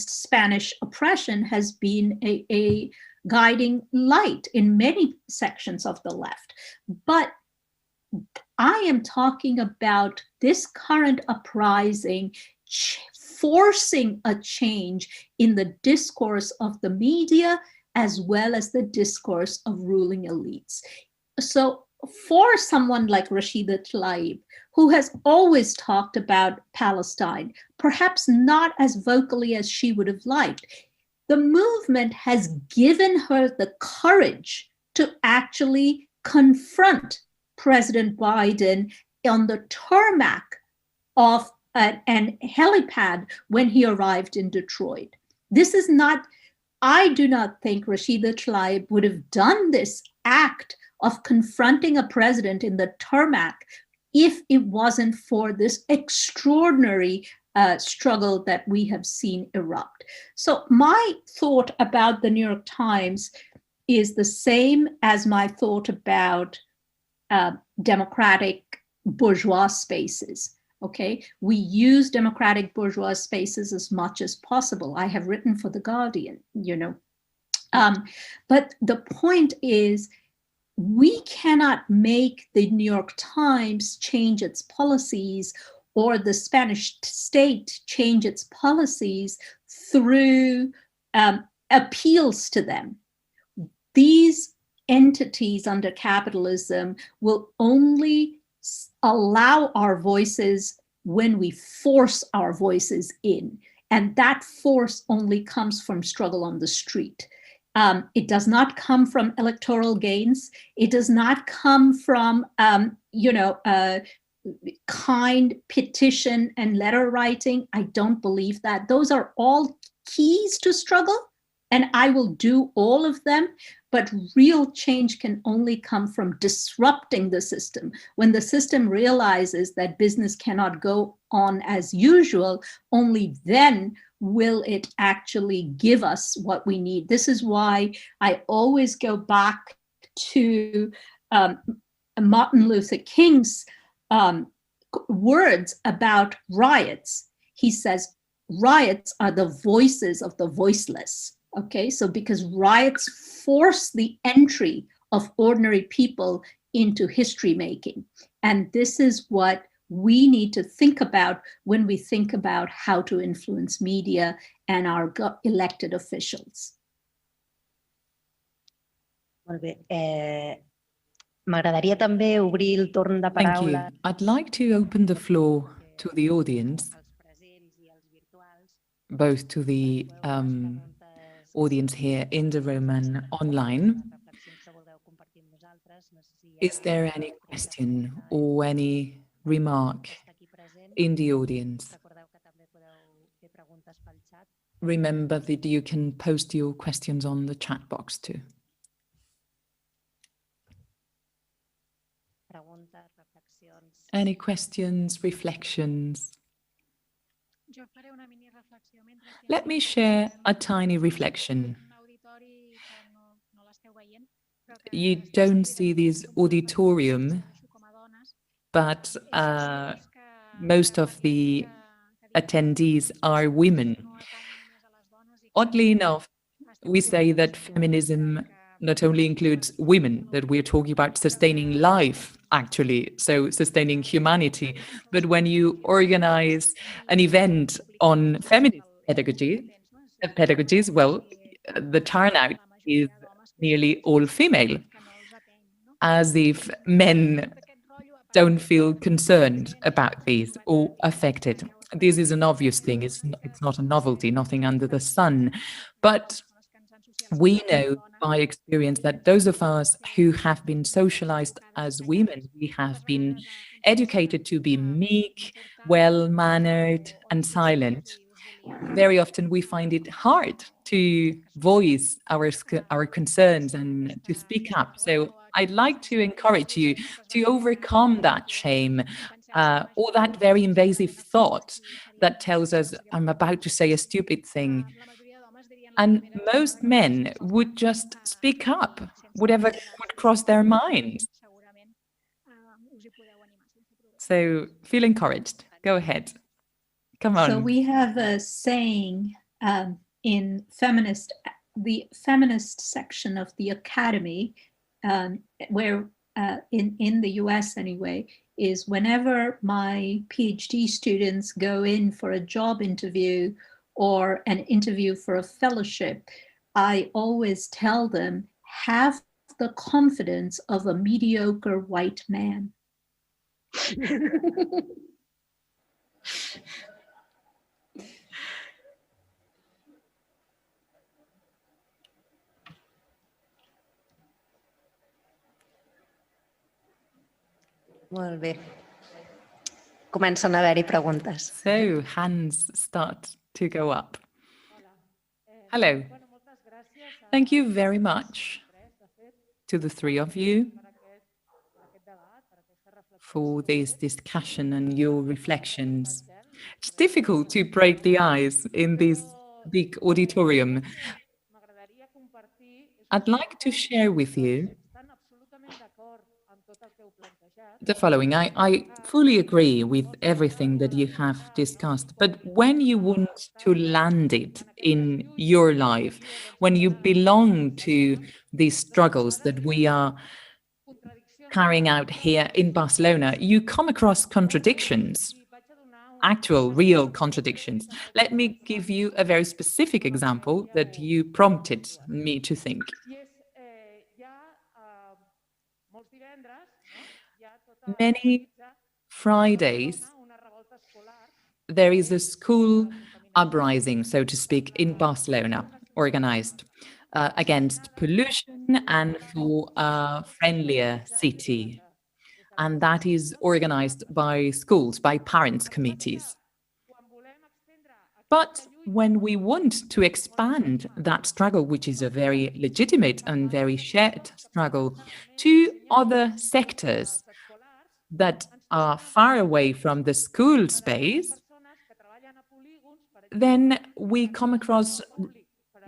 [SPEAKER 3] Spanish oppression has been a guiding light in many sections of the left. But I am talking about this current uprising forcing a change in the discourse of the media as well as the discourse of ruling elites. So for someone like Rashida Tlaib, who has always talked about Palestine, perhaps not as vocally as she would have liked, the movement has given her the courage to actually confront President Biden on the tarmac of an helipad when he arrived in Detroit. This is not, I do not think Rashida Tlaib would have done this act of confronting a president in the tarmac if it wasn't for this extraordinary struggle that we have seen erupt. So my thought about the New York Times is the same as my thought about democratic bourgeois spaces. Okay, we use democratic bourgeois spaces as much as possible. I have written for The Guardian, but the point is, we cannot make the New York Times change its policies or the Spanish state change its policies through appeals to them. These entities under capitalism will only allow our voices when we force our voices in. And that force only comes from struggle on the street. It does not come from electoral gains. It does not come from, kind petition and letter writing. I don't believe that. Those are all keys to struggle, and I will do all of them. But real change can only come from disrupting the system. When the system realizes that business cannot go on as usual, only then will it actually give us what we need. This is why I always go back to Martin Luther King's words about riots. He says, riots are the voices of the voiceless. Okay, so because riots force the entry of ordinary people into history making. And this is what we need to think about when we think about how to influence media and our elected officials.
[SPEAKER 4] Molt bé. M'agradaria també obrir el torn de
[SPEAKER 1] Thank you.
[SPEAKER 4] paraula.
[SPEAKER 1] I'd like to open the floor to the audience, both to the audience here in the room and online. Is there any question or any remark in the audience? Remember that you can post your questions on the chat box too. Any questions, reflections? Let me share a tiny reflection. You don't see this auditorium, but most of the attendees are women. Oddly enough, we say that feminism not only includes women, that we're talking about sustaining life, actually, so sustaining humanity. But when you organize an event on feminist pedagogies, well, the turnout is nearly all female, as if men don't feel concerned about these or affected. This is an obvious thing. It's not a novelty, nothing under the sun. But we know by experience that those of us who have been socialized as women, we have been educated to be meek, well-mannered, and silent. Very often we find it hard to voice our concerns and to speak up. So I'd like to encourage you to overcome that shame or that very invasive thought that tells us, I'm about to say a stupid thing. And most men would just speak up, whatever would cross their minds. So feel encouraged. Go ahead. Come on.
[SPEAKER 3] So we have a saying in the feminist section of the academy, where in the US anyway, is whenever my PhD students go in for a job interview or an interview for a fellowship, I always tell them, have the confidence of a mediocre white man.
[SPEAKER 4] Molt bé. Comencen a haver-hi preguntes.
[SPEAKER 1] So hands start to go up. Hello. Thank you very much to the three of you for this discussion and your reflections. It's difficult to break the ice in this big auditorium. I'd like to share with you the following. I fully agree with everything that you have discussed, but when you want to land it in your life, when you belong to these struggles that we are carrying out here in Barcelona, you come across contradictions, actual, real contradictions. Let me give you a very specific example that you prompted me to think. Many Fridays, there is a school uprising, so to speak, in Barcelona, organized against pollution and for a friendlier city. And that is organized by schools, by parents' committees. But when we want to expand that struggle, which is a very legitimate and very shared struggle, to other sectors that are far away from the school space, then we come across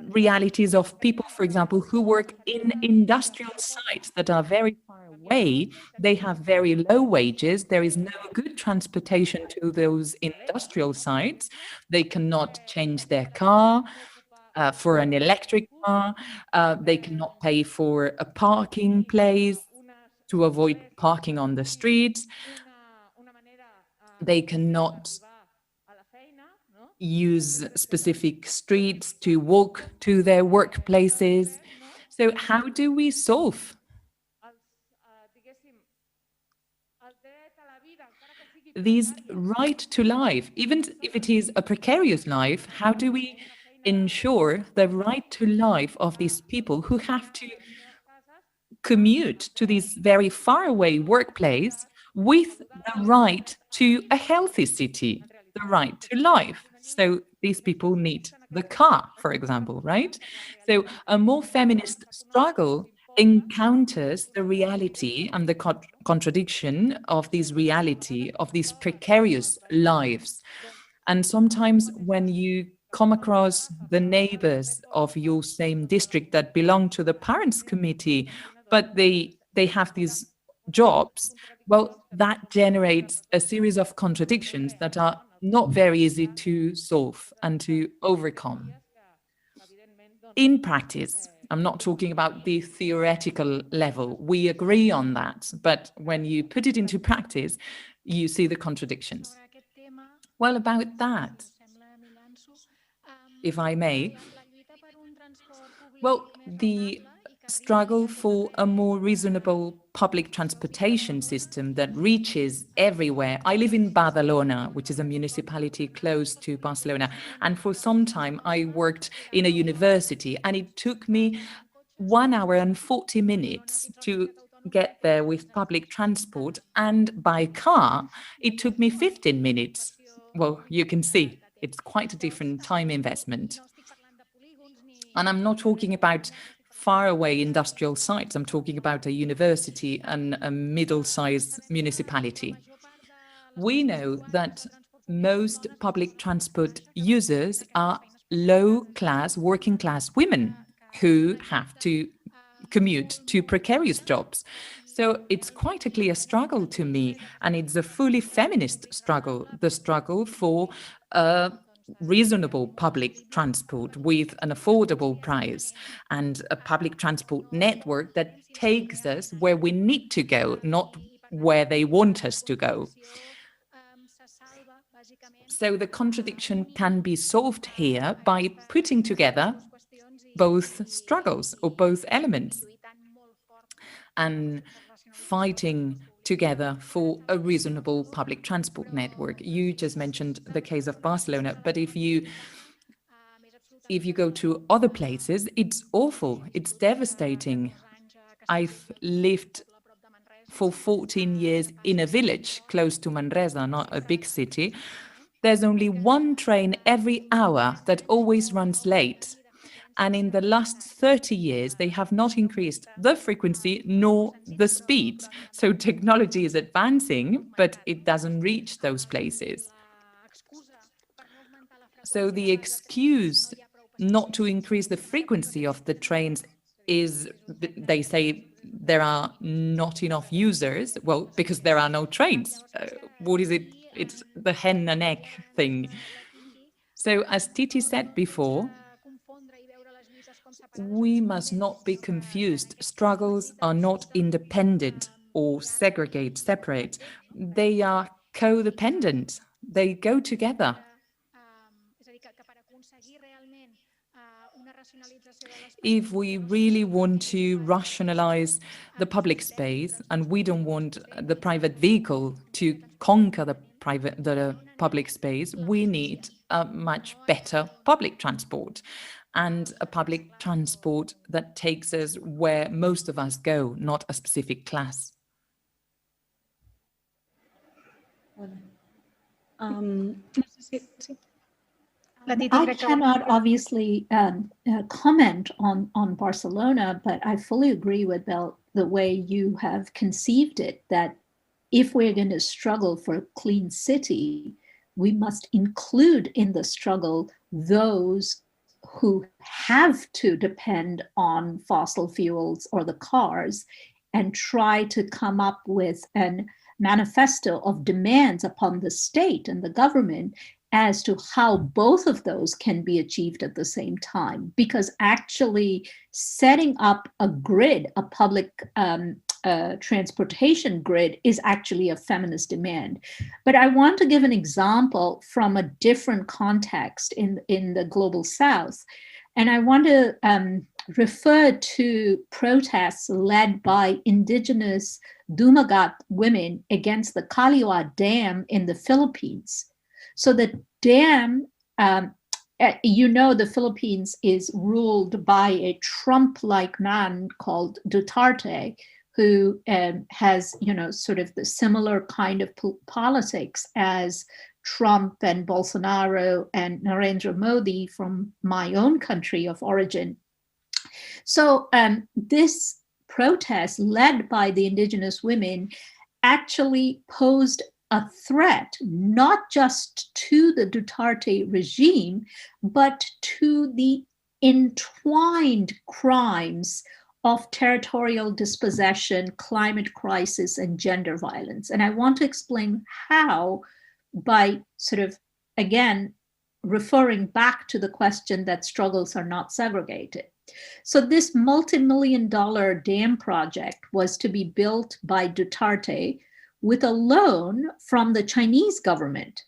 [SPEAKER 1] realities of people, for example, who work in industrial sites that are very far away. They have very low wages. There is no good transportation to those industrial sites. They cannot change their car for an electric car. They cannot pay for a parking place to avoid parking on the streets. They cannot use specific streets to walk to their workplaces. So how do we solve this right to life? Even if it is a precarious life, how do we ensure the right to life of these people who have to commute to this very far away workplace with the right to a healthy city, the right to life? So these people need the car, for example, right? So a more feminist struggle encounters the reality and the contradiction of this reality, of these precarious lives. And sometimes when you come across the neighbors of your same district that belong to the parents' committee, but they have these jobs, well, that generates a series of contradictions that are not very easy to solve and to overcome. In practice, I'm not talking about the theoretical level, we agree on that, but when you put it into practice, you see the contradictions. Well, about that, if I may, well, the struggle for a more reasonable public transportation system that reaches everywhere. I live in Badalona, which is a municipality close to Barcelona, and for some time I worked in a university, and it took me 1 hour and 40 minutes to get there with public transport, and by car it took me 15 minutes. Well, you can see it's quite a different time investment. And I'm not talking about faraway industrial sites. I'm talking about a university and a middle-sized municipality. We know that most public transport users are low-class, working-class women who have to commute to precarious jobs. So it's quite a clear struggle to me, and it's a fully feminist struggle, the struggle for reasonable public transport with an affordable price and a public transport network that takes us where we need to go, not where they want us to go. So the contradiction can be solved here by putting together both struggles or both elements and fighting together for a reasonable public transport network. You just mentioned the case of Barcelona, but if you go to other places, it's awful, it's devastating. I've lived for 14 years in a village close to Manresa, not a big city. There's only one train every hour that always runs late. And in the last 30 years, they have not increased the frequency nor the speed. So technology is advancing, but it doesn't reach those places. So the excuse not to increase the frequency of the trains is, they say, there are not enough users. Well, because there are no trains. What is it? It's the hen and egg thing. So as Titi said before, we must not be confused. Struggles are not independent or separate. They are codependent. They go together. If we really want to rationalize the public space, and we don't want the private vehicle to conquer the public space, we need a much better public transport, and a public transport that takes us where most of us go, not a specific class.
[SPEAKER 3] I cannot obviously comment on Barcelona, but I fully agree with Bel, the way you have conceived it, that if we're going to struggle for a clean city, we must include in the struggle those who have to depend on fossil fuels or the cars, and try to come up with a manifesto of demands upon the state and the government as to how both of those can be achieved at the same time. Because actually setting up a grid, a public transportation grid, is actually a feminist demand. But I want to give an example from a different context in the global South. And I want to refer to protests led by indigenous Dumagat women against the Kaliwa Dam in the Philippines. So the dam, the Philippines is ruled by a Trump-like man called Duterte, who has, sort of the similar kind of politics as Trump and Bolsonaro and Narendra Modi from my own country of origin. So this protest led by the indigenous women actually posed a threat not just to the Duterte regime, but to the entwined crimes of territorial dispossession, climate crisis, and gender violence. And I want to explain how by sort of, again, referring back to the question that struggles are not segregated. So this multi-million-dollar dam project was to be built by Duterte with a loan from the Chinese government.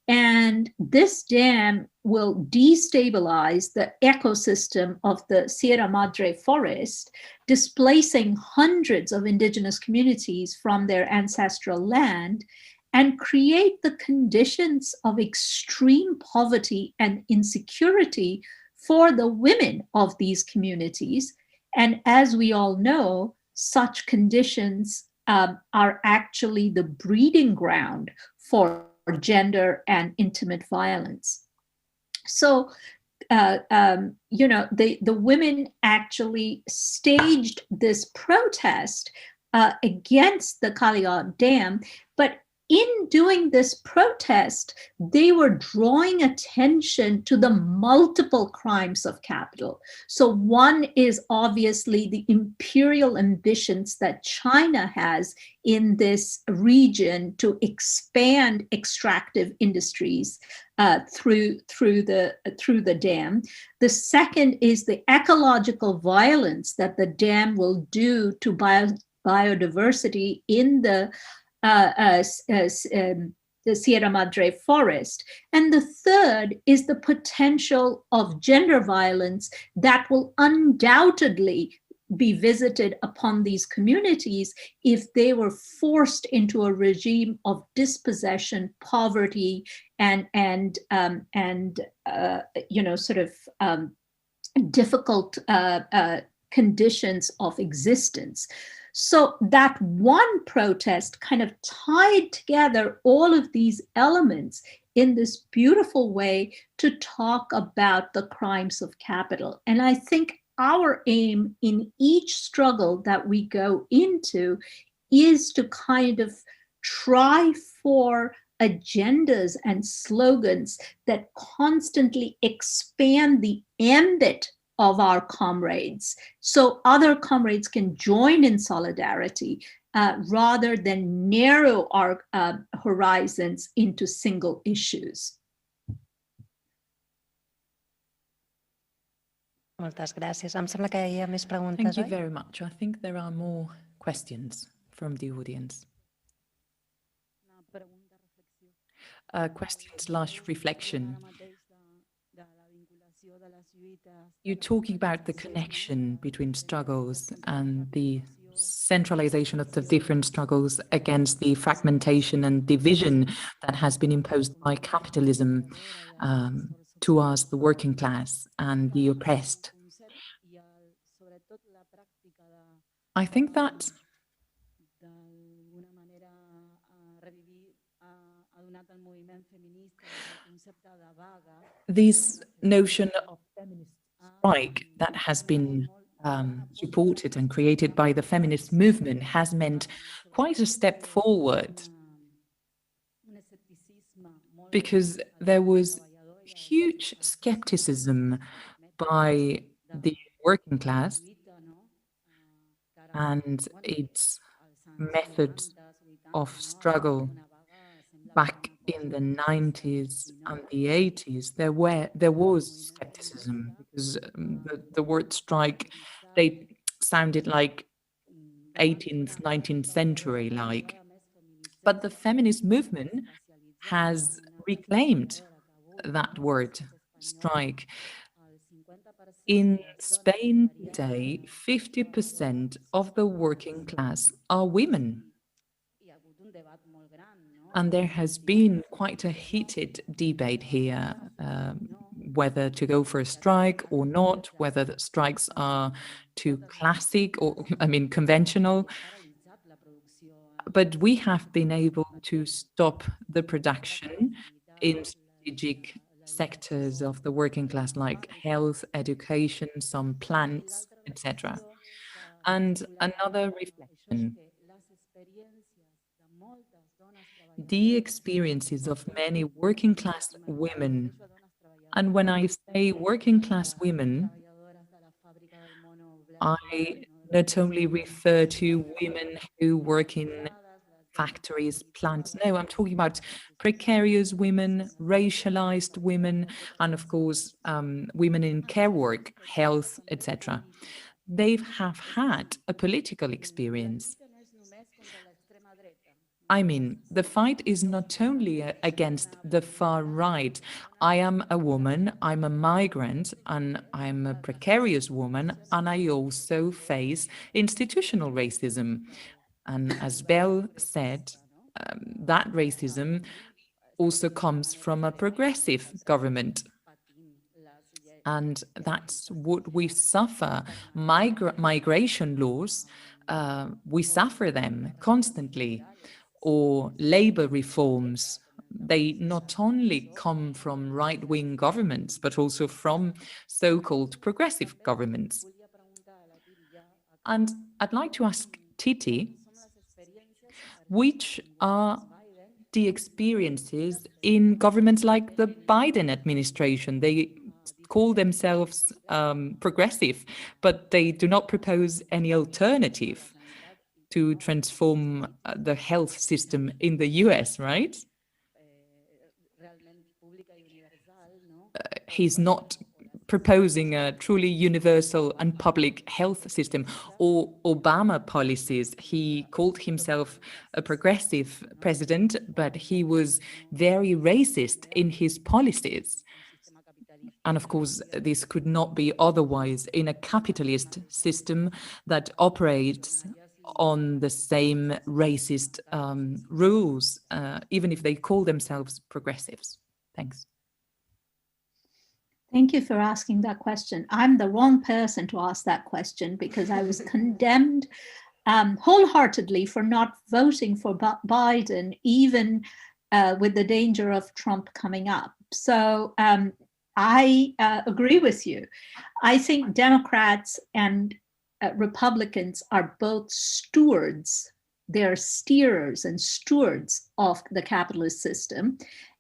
[SPEAKER 3] And this dam will destabilize the ecosystem of the Sierra Madre forest, displacing hundreds of indigenous communities from their ancestral land, and create the conditions of extreme poverty and insecurity for the women of these communities. And as we all know, such conditions are actually the breeding ground for gender and intimate violence. So, the women actually staged this protest against the Kaliot Dam, but in doing this protest, they were drawing attention to the multiple crimes of capital. So one is obviously the imperial ambitions that China has in this region to expand extractive industries through the dam. The second is the ecological violence that the dam will do to biodiversity in the Sierra Madre forest. And the third is the potential of gender violence that will undoubtedly be visited upon these communities if they were forced into a regime of dispossession, poverty, and difficult conditions of existence. So that one protest kind of tied together all of these elements in this beautiful way to talk about the crimes of capital. And I think our aim in each struggle that we go into is to kind of try for agendas and slogans that constantly expand the ambit of our comrades, so other comrades can join in solidarity rather than narrow our horizons into single issues.
[SPEAKER 4] Moltes gràcies. Em sembla que hi ha més preguntes,
[SPEAKER 1] Thank you
[SPEAKER 4] oi?
[SPEAKER 1] very much. I think there are more questions from the audience. Question/reflection. You're talking about the connection between struggles and the centralization of the different struggles against the fragmentation and division that has been imposed by capitalism towards the working class and the oppressed. I think that this notion of feminist strike that has been supported and created by the feminist movement has meant quite a step forward, because there was huge skepticism by the working class and its methods of struggle. Back in the 90s and the 80s, there was skepticism, because the word strike, they sounded like 18th, 19th century like. But the feminist movement has reclaimed that word, strike. In Spain today, 50% of the working class are women. And there has been quite a heated debate here, whether to go for a strike or not, whether the strikes are too classic or, conventional. But we have been able to stop the production in strategic sectors of the working class, like health, education, some plants, etc. And another reflection. the experiences of many working class women. And when I say working class women, I not only refer to women who work in factories, plants. No, I'm talking about precarious women, racialized women, and of course, women in care work, health, etc. They have had a political experience. I mean, the fight is not only against the far right. I am a woman, I'm a migrant, and I'm a precarious woman, and I also face institutional racism. And as Bel said, that racism also comes from a progressive government. And that's what we suffer. Migration laws, we suffer them constantly. Or labor reforms, they not only come from right-wing governments, but also from so-called progressive governments. And I'd like to ask Titi, which are the experiences in governments like the Biden administration? They call themselves progressive, but they do not propose any alternative to transform the health system in the US, right? He's not proposing a truly universal and public health system or Obama policies. He called himself a progressive president, but he was very racist in his policies. And of course, this could not be otherwise in a capitalist system that operates on the same racist rules, even if they call themselves progressives. Thanks.
[SPEAKER 3] Thank you for asking that question. I'm the wrong person to ask that question because I was condemned wholeheartedly for not voting for Biden, even with the danger of Trump coming up. So I agree with you. I think Democrats and Republicans are both stewards. They're steerers and stewards of the capitalist system.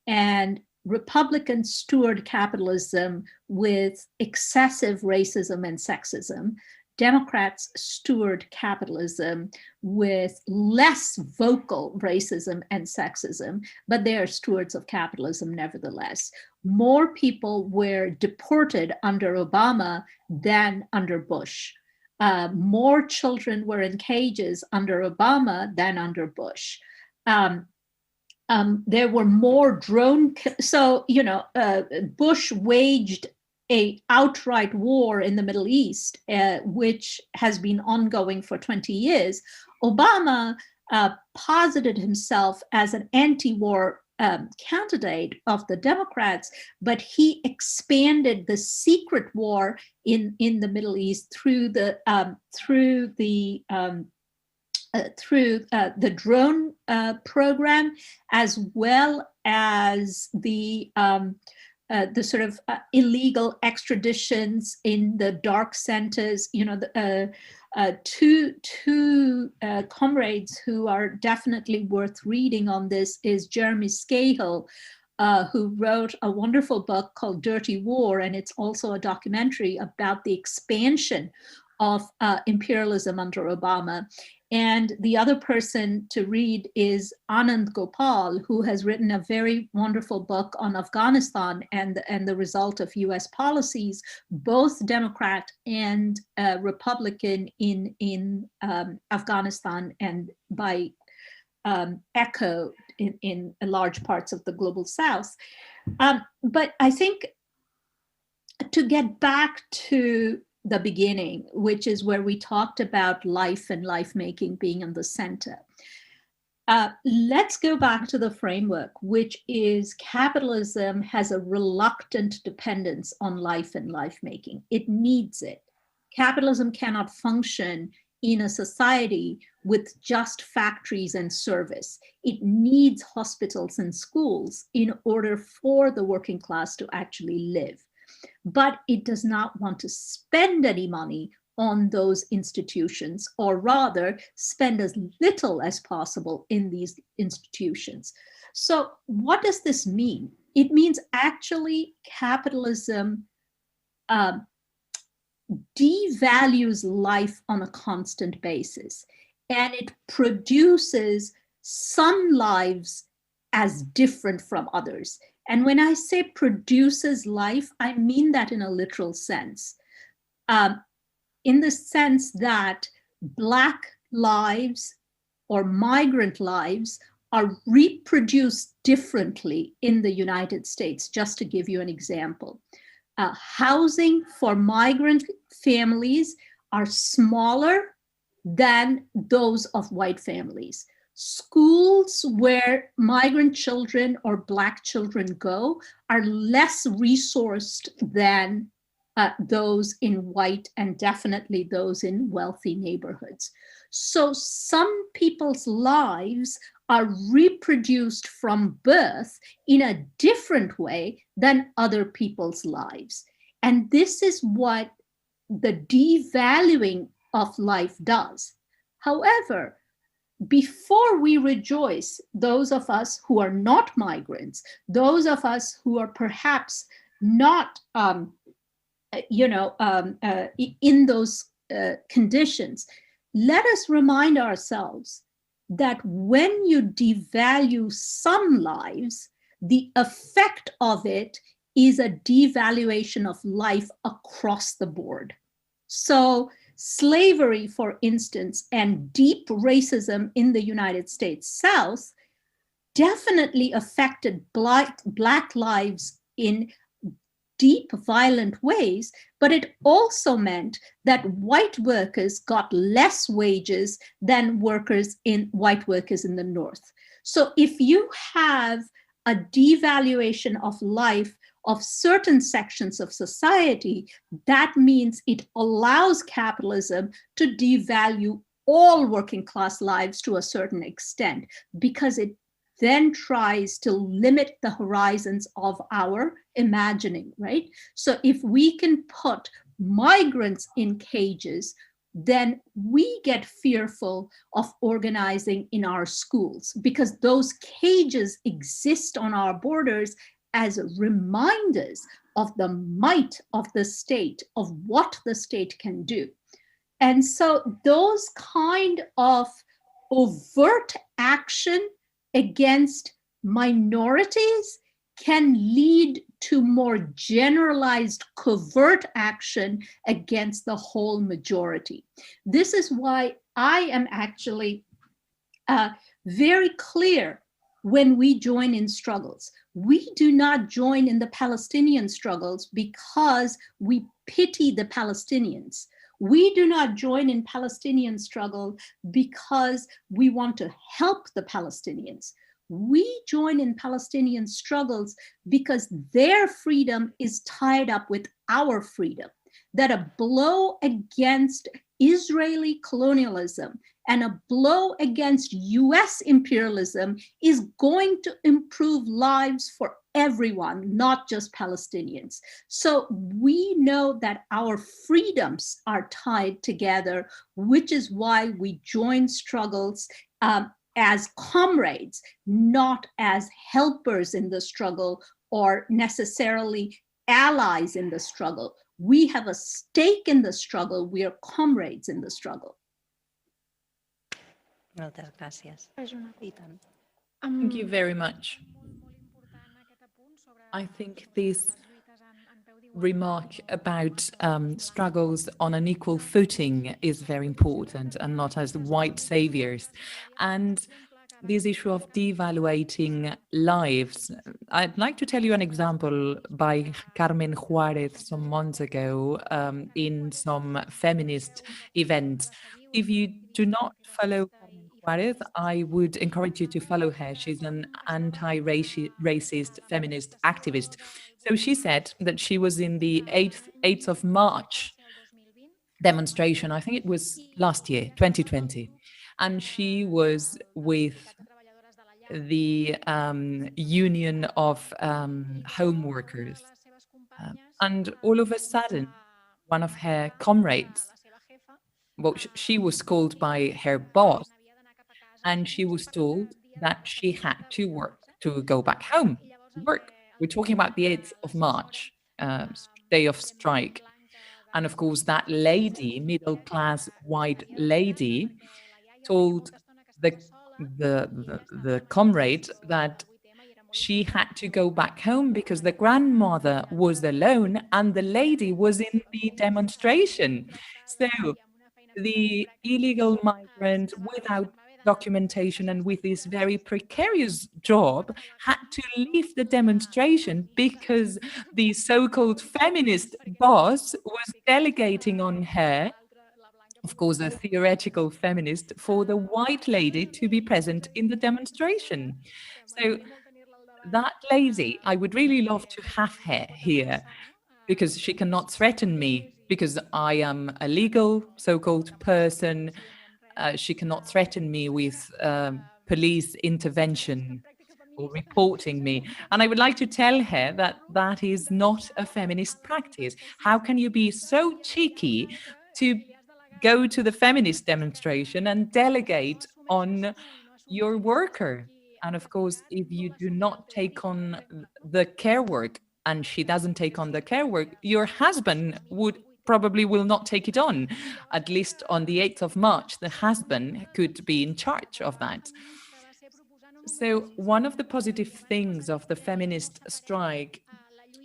[SPEAKER 3] And Republicans steward capitalism with excessive racism and sexism. Democrats steward capitalism with less vocal racism and sexism, but they are stewards of capitalism nevertheless. More people were deported under Obama than under Bush. More children were in cages under Obama than under Bush. There were more drone, so, you know, Bush waged an outright war in the Middle East, which has been ongoing for 20 years. Obama posited himself as an anti-war candidate of the Democrats, but he expanded the secret war in the Middle East through the drone program, as well as the sort of illegal extraditions in the dark centers. You know, two comrades who are definitely worth reading on this is Jeremy Scahill, who wrote a wonderful book called Dirty War, and it's also a documentary about the expansion of imperialism under Obama. And the other person to read is Anand Gopal, who has written a very wonderful book on Afghanistan and the result of US policies, both Democrat and Republican in Afghanistan, and by echo in large parts of the global South. But I think to get back to the beginning, which is where we talked about life and life making being in the center. Let's go back to the framework, which is capitalism has a reluctant dependence on life and life making. It needs it. Capitalism cannot function in a society with just factories and service. It needs hospitals and schools in order for the working class to actually live. But it does not want to spend any money on those institutions, or rather spend as little as possible in these institutions. So what does this mean? It means actually capitalism devalues life on a constant basis, and it produces some lives as different from others. And when I say produces life, I mean that in a literal sense, in the sense that Black lives or migrant lives are reproduced differently in the United States. Just to give you an example, housing for migrant families are smaller than those of white families. Schools where migrant children or Black children go are less resourced than those in white, and definitely those in wealthy neighborhoods. So some people's lives are reproduced from birth in a different way than other people's lives. And this is what the devaluing of life does. However, before we rejoice, those of us who are not migrants, those of us who are perhaps not in those conditions, let us remind ourselves that when you devalue some lives, the effect of it is a devaluation of life across the board. So slavery, for instance, and deep racism in the United States South definitely affected Black lives in deep, violent ways, but it also meant that white workers got less wages than white workers in the North. So if you have a devaluation of life of certain sections of society, that means it allows capitalism to devalue all working class lives to a certain extent, because it then tries to limit the horizons of our imagining, right? So if we can put migrants in cages, then we get fearful of organizing in our schools, because those cages exist on our borders as reminders of the might of the state, of what the state can do. And so those kind of overt action against minorities can lead to more generalized covert action against the whole majority. This is why I am actually very clear when we join in struggles. We do not join in the Palestinian struggles because we pity the Palestinians. We do not join in Palestinian struggle because we want to help the Palestinians. We join in Palestinian struggles because their freedom is tied up with our freedom. That a blow against Israeli colonialism and a blow against US imperialism is going to improve lives for everyone, not just Palestinians. So we know that our freedoms are tied together, which is why we join struggles as comrades, not as helpers in the struggle or necessarily allies in the struggle. We have a stake in the struggle. We are comrades in the struggle.
[SPEAKER 4] Moltes gràcies.
[SPEAKER 1] Thank you very much. I think this remark about struggles on an equal footing is very important, and not as white saviors. And this issue of devaluating lives, I'd like to tell you an example by Carmen Juarez some months ago in some feminist events. If you do not follow Carmen Juarez, I would encourage you to follow her. She's an anti-racist feminist activist. So she said that she was in the 8th of March demonstration, I think it was last year, 2020, and she was with the Union of Home Workers. And all of a sudden, one of her comrades well, she was called by her boss, and she was told that she had to go back home to work. We're talking about the 8th of March, day of strike. And of course, that lady, middle class white lady, told the, the comrade that she had to go back home because the grandmother was alone and the lady was in the demonstration. So the illegal migrant without documentation and with this very precarious job had to leave the demonstration because the so-called feminist boss was delegating on her, of course, a theoretical feminist, for the white lady to be present in the demonstration. So that lady, I would really love to have her here because she cannot threaten me because I am a legal so-called person. She cannot threaten me with police intervention or reporting me. And I would like to tell her that that is not a feminist practice. How can you be so cheeky to go to the feminist demonstration and delegate on your worker? And of course, if you do not take on the care work and she doesn't take on the care work, your husband would probably will not take it on. At least on the 8th of March, the husband could be in charge of that. So one of the positive things of the feminist strike,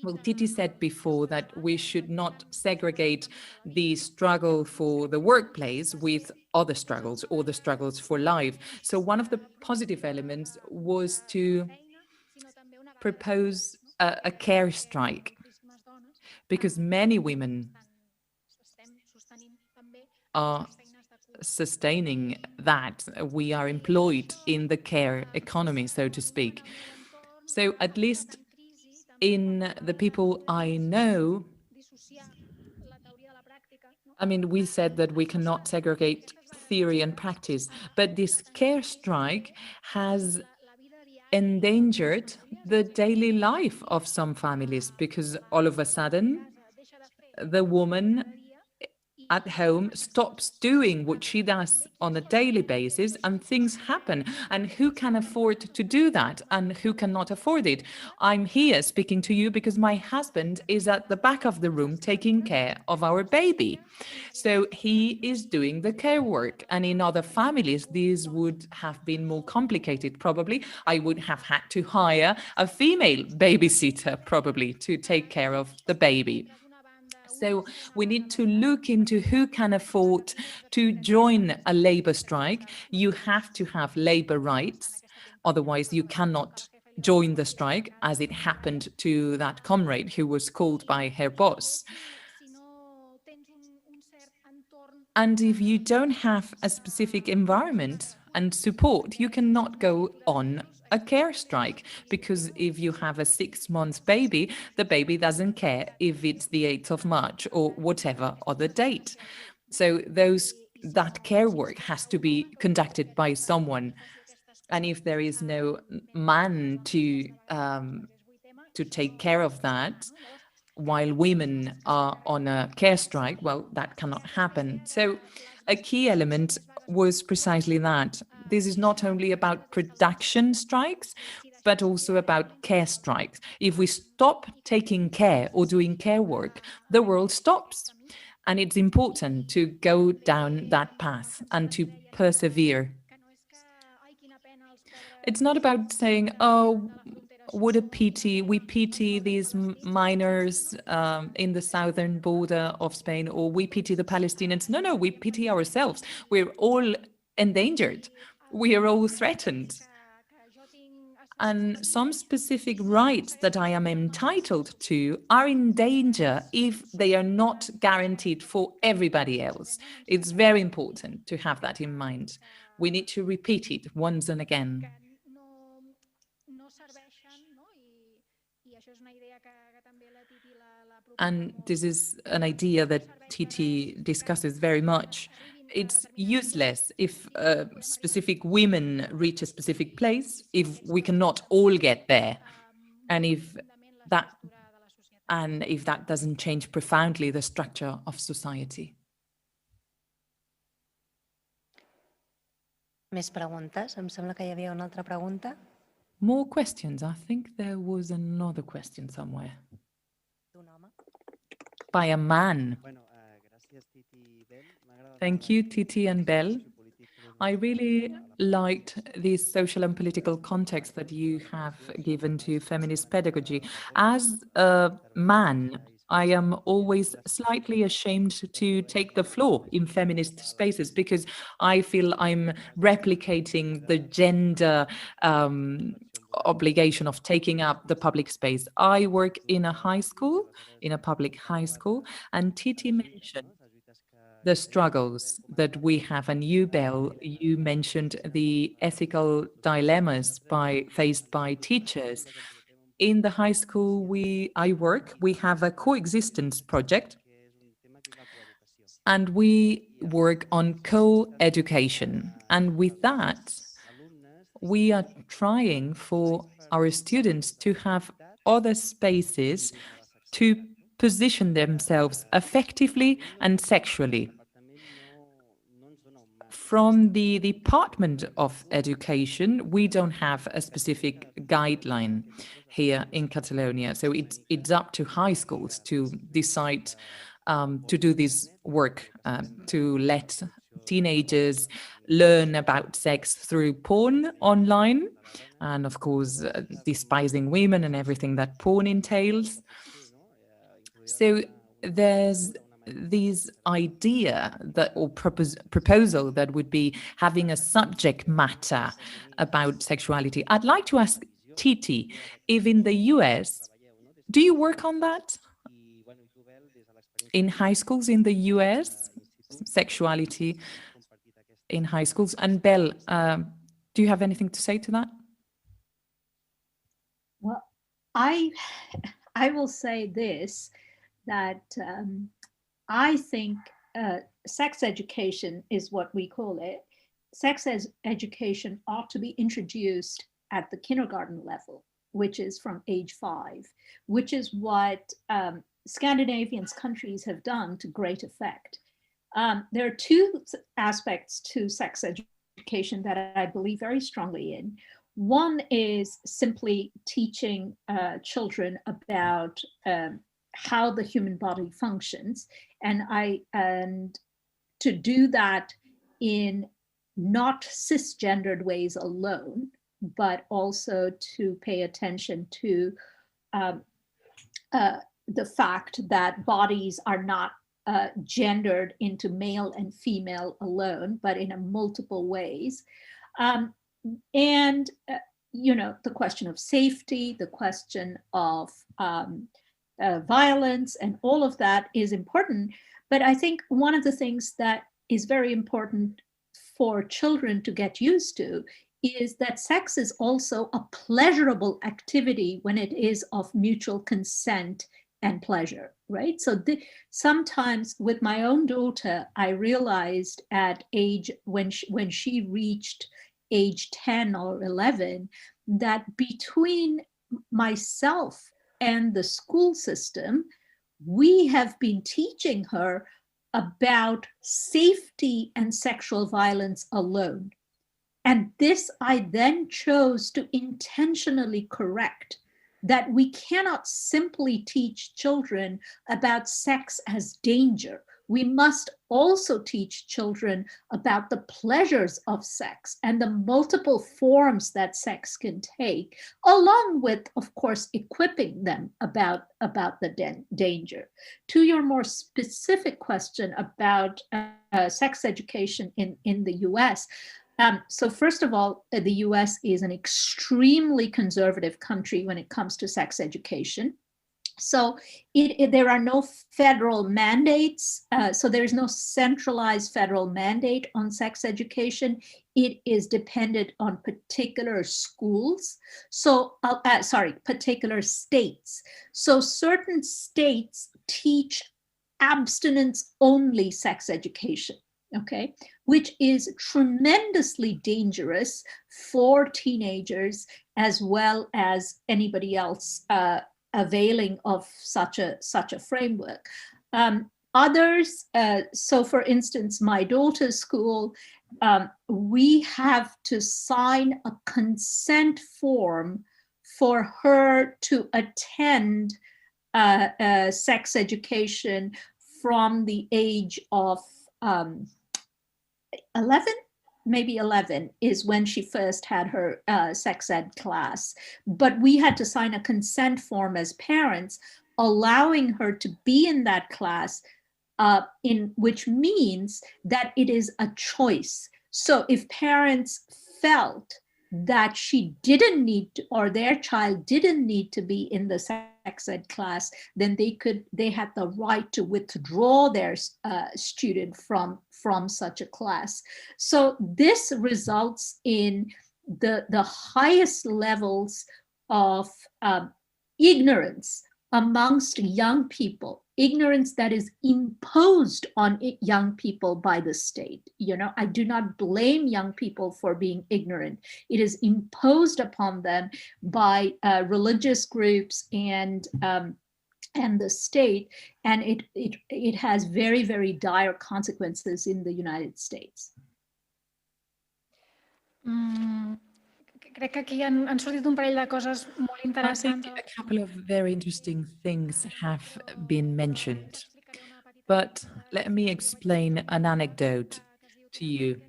[SPEAKER 1] well, Titi said before that we should not segregate the struggle for the workplace with other struggles or the struggles for life. So one of the positive elements was to propose a care strike, because many women are sustaining that. We are employed in the care economy, so to speak. So at least in the people I know, I mean, we said that we cannot segregate theory and practice, but this care strike has endangered the daily life of some families because all of a sudden the woman at home stops doing what she does on a daily basis and things happen. And who can afford to do that and who cannot afford it? I'm here speaking to you because my husband is at the back of the room taking care of our baby. So he is doing the care work. And in other families, this would have been more complicated. Probably I would have had to hire a female babysitter probably to take care of the baby. So we need to look into who can afford to join a labor strike. You have to have labor rights, otherwise you cannot join the strike, as it happened to that comrade who was called by her boss. And if you don't have a specific environment and support, you cannot go on a care strike, because if you have a 6-month baby, the baby doesn't care if it's the 8th of March or whatever other date. So that care work has to be conducted by someone. And if there is no man to take care of that, while women are on a care strike, well, that cannot happen. So a key element was precisely that. This is not only about production strikes, but also about care strikes. If we stop taking care or doing care work, the world stops. And it's important to go down that path and to persevere. It's not about saying, oh, what a pity, we pity these miners in the southern border of Spain, or we pity the Palestinians. No, we pity ourselves. We're all endangered. We are all threatened. And some specific rights that I am entitled to are in danger if they are not guaranteed for everybody else. It's very important to have that in mind. We need to repeat it once and again. And this is an idea that Titi discusses very much. It's useless if specific women reach a specific place if we cannot all get there, and if that doesn't change profoundly the structure of society.
[SPEAKER 4] Més preguntes? Em sembla que hi havia una altra pregunta.
[SPEAKER 1] More questions. I think there was another question somewhere.
[SPEAKER 4] D'un home.
[SPEAKER 1] By a man. Thank you, Titi and Bel. I really liked this social and political context that you have given to feminist pedagogy. As a man, I am always slightly ashamed to take the floor in feminist spaces because I feel I'm replicating the gender obligation of taking up the public space. I work in a high school, in a public high school, and Titi mentioned the struggles that we have. And you, Bel, you mentioned the ethical dilemmas faced by teachers. In the high school I work, we have a coexistence project, and we work on co-education. And with that, we are trying for our students to have other spaces to position themselves effectively and sexually. From the Department of Education, we don't have a specific guideline here in Catalonia. So it's up to high schools to decide to do this work, to let teenagers learn about sex through porn online, and of course, despising women and everything that porn entails. So there's this idea that, or proposal that would be having a subject matter about sexuality. I'd like to ask Titi, if in the US, do you work on that? In high schools in the US, sexuality in high schools? And Bel, do you have anything to say to that?
[SPEAKER 3] Well, I will say this, that I think sex education is what we call it. Sex education ought to be introduced at the kindergarten level, which is from age 5, which is what Scandinavian countries have done to great effect. There are two aspects to sex education that I believe very strongly in. One is simply teaching children about how the human body functions, and to do that in not cisgendered ways alone, but also to pay attention to the fact that bodies are not gendered into male and female alone, but in multiple ways. And the question of safety, the question of violence, and all of that is important. But I think one of the things that is very important for children to get used to is that sex is also a pleasurable activity when it is of mutual consent and pleasure, right? So sometimes with my own daughter, I realized at age, when she reached age 10 or 11, that between myself and the school system, we have been teaching her about safety and sexual violence alone. And this I then chose to intentionally correct, that we cannot simply teach children about sex as danger. We must also teach children about the pleasures of sex and the multiple forms that sex can take, along with, of course, equipping them about the danger. To your more specific question about sex education in the US, so first of all, the US is an extremely conservative country when it comes to sex education. So there are no federal mandates. So there's no centralized federal mandate on sex education. It is dependent on particular schools. So, particular states. So certain states teach abstinence-only sex education. Okay, which is tremendously dangerous for teenagers as well as anybody else availing of such a framework. Others, so for instance, my daughter's school, we have to sign a consent form for her to attend sex education from the age of 11, maybe 11 is when she first had her sex ed class. But we had to sign a consent form as parents, allowing her to be in that class, in which means that it is a choice. So if parents felt that she didn't need to, or their child didn't need to be in the sex ed class, then they had the right to withdraw their student from such a class. So this results in the highest levels of ignorance amongst young people, ignorance that is imposed on young people by the state. You know, I do not blame young people for being ignorant. It is imposed upon them by religious groups and the state, and it has very, very dire consequences in the United States.
[SPEAKER 5] Crec que aquí han sortit un parell de coses molt interessants.
[SPEAKER 1] I think a couple of very interesting things have been mentioned, but let me explain an anecdote to you.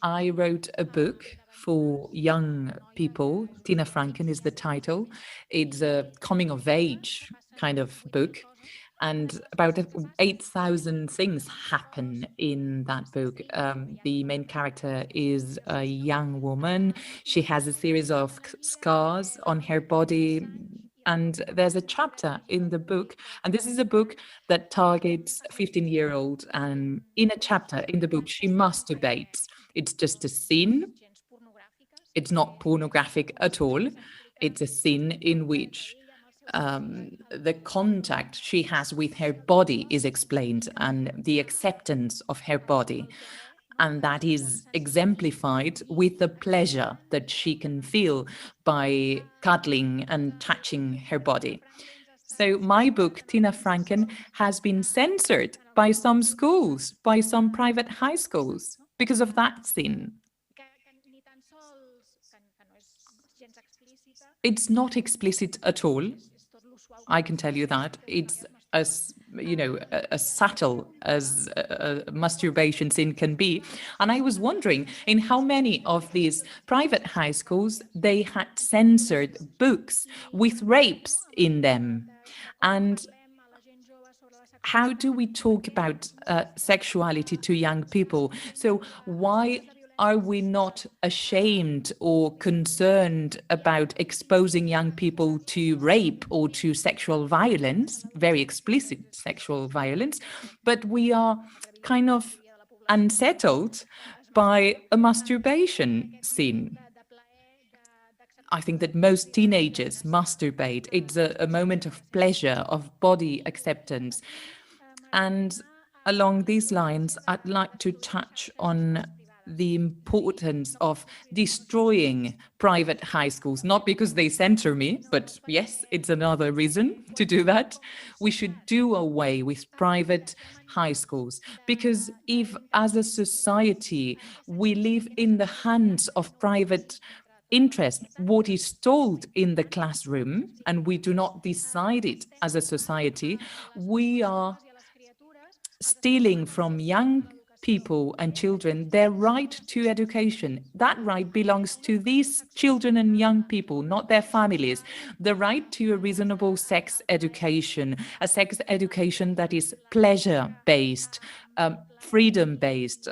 [SPEAKER 1] I wrote a book for young people. Tina Franken is the title. It's a coming of age kind of book. And about 8,000 things happen in that book. The main character is a young woman. She has a series of scars on her body. And there's a chapter in the book, and this is a book that targets 15-year-olds. And in a chapter in the book, she masturbates. It's just a scene. It's not pornographic at all. It's a scene in which the contact she has with her body is explained and the acceptance of her body. And that is exemplified with the pleasure that she can feel by cuddling and touching her body. So my book, Tina Franken, has been censored by some schools, by some private high schools, because of that scene. It's not explicit at all. I can tell you that. It's as subtle as a masturbation scene can be. And I was wondering in how many of these private high schools they had censored books with rapes in them. And how do we talk about sexuality to young people? So why are we not ashamed or concerned about exposing young people to rape or to sexual violence, very explicit sexual violence, but we are kind of unsettled by a masturbation scene? I think that most teenagers masturbate. It's a moment of pleasure, of body acceptance. And along these lines, I'd like to touch on the importance of destroying private high schools, not because they censor me, but yes, it's another reason to do that. We should do away with private high schools, because if as a society we live in the hands of private interest, what is told in the classroom, and we do not decide it as a society, we are stealing from young people and children their right to education. That right belongs to these children and young people, not their families. The right to a reasonable sex education, a sex education that is pleasure-based, freedom-based,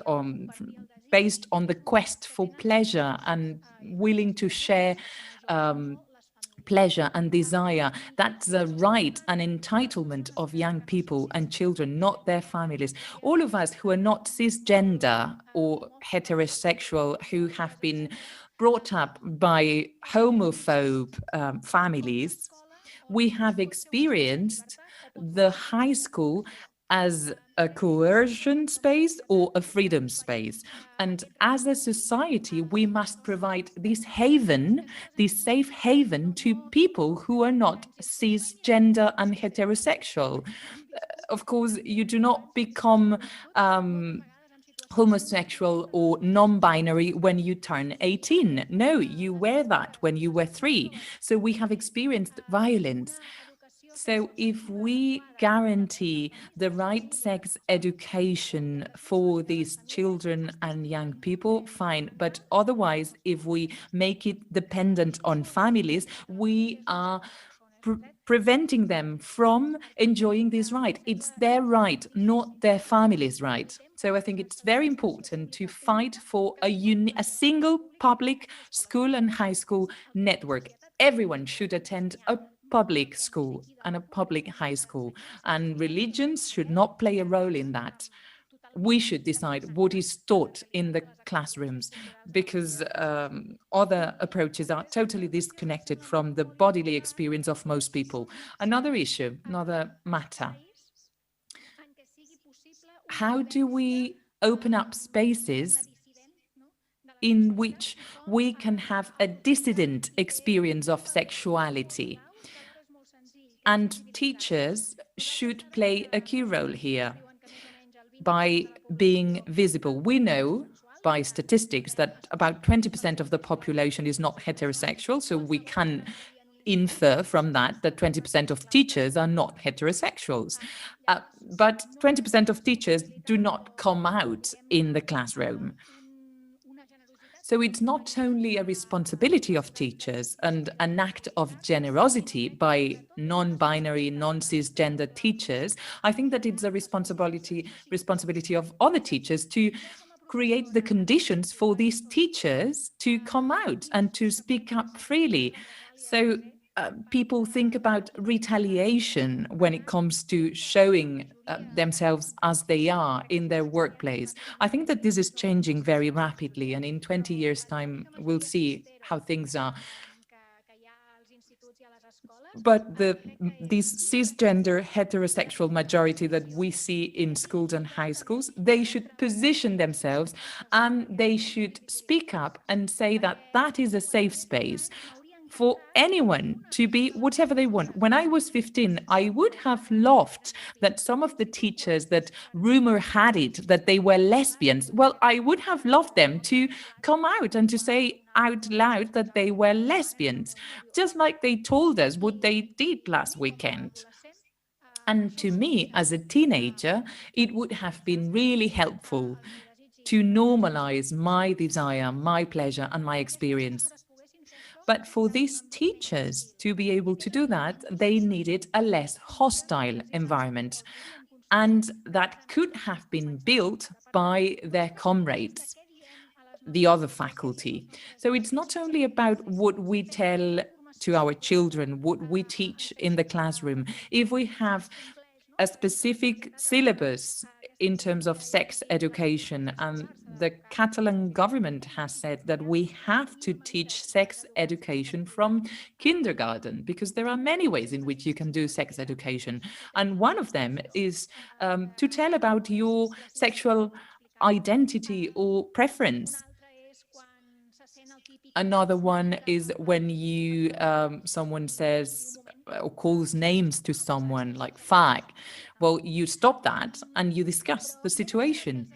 [SPEAKER 1] based on the quest for pleasure and willing to share pleasure and desire. That's a right, an entitlement of young people and children, not their families. All of us who are not cisgender or heterosexual, who have been brought up by homophobe families, we have experienced the high school as a coercion space or a freedom space. And as a society, we must provide this haven, this safe haven to people who are not cisgender and heterosexual. Of course, you do not become homosexual or non-binary when you turn 18. No, you were that when you were 3. So we have experienced violence. So if we guarantee the right sex education for these children and young people, fine. But otherwise, if we make it dependent on families, we are preventing them from enjoying this right. It's their right, not their family's right. So I think it's very important to fight for a single public school and high school network. Everyone should attend a public school and a public high school, and religions should not play a role in that. We should decide what is taught in the classrooms, because other approaches are totally disconnected from the bodily experience of most people. Another issue, another matter. How do we open up spaces in which we can have a dissident experience of sexuality? And teachers should play a key role here by being visible. We know by statistics that about 20% of the population is not heterosexual, so we can infer from that that 20% of teachers are not heterosexuals. But 20% of teachers do not come out in the classroom. So it's not only a responsibility of teachers and an act of generosity by non-binary, non-cisgender teachers. I think that it's a responsibility of other teachers to create the conditions for these teachers to come out and to speak up freely. So people think about retaliation when it comes to showing themselves as they are in their workplace. I think that this is changing very rapidly, and in 20 years' time, we'll see how things are. But this cisgender heterosexual majority that we see in schools and high schools, they should position themselves and they should speak up and say that that is a safe space for anyone to be whatever they want. When I was 15, I would have loved that some of the teachers that rumor had it that they were lesbians, well, I would have loved them to come out and to say out loud that they were lesbians, just like they told us what they did last weekend. And to me, as a teenager, it would have been really helpful to normalize my desire, my pleasure, and my experience. But for these teachers to be able to do that, they needed a less hostile environment. And that could have been built by their comrades, the other faculty. So it's not only about what we tell to our children, what we teach in the classroom. If we have a specific syllabus in terms of sex education, and the Catalan government has said that we have to teach sex education from kindergarten, because there are many ways in which you can do sex education. And one of them is to tell about your sexual identity or preference. Another one is when you someone says or calls names to someone like fag. Well, you stop that and you discuss the situation.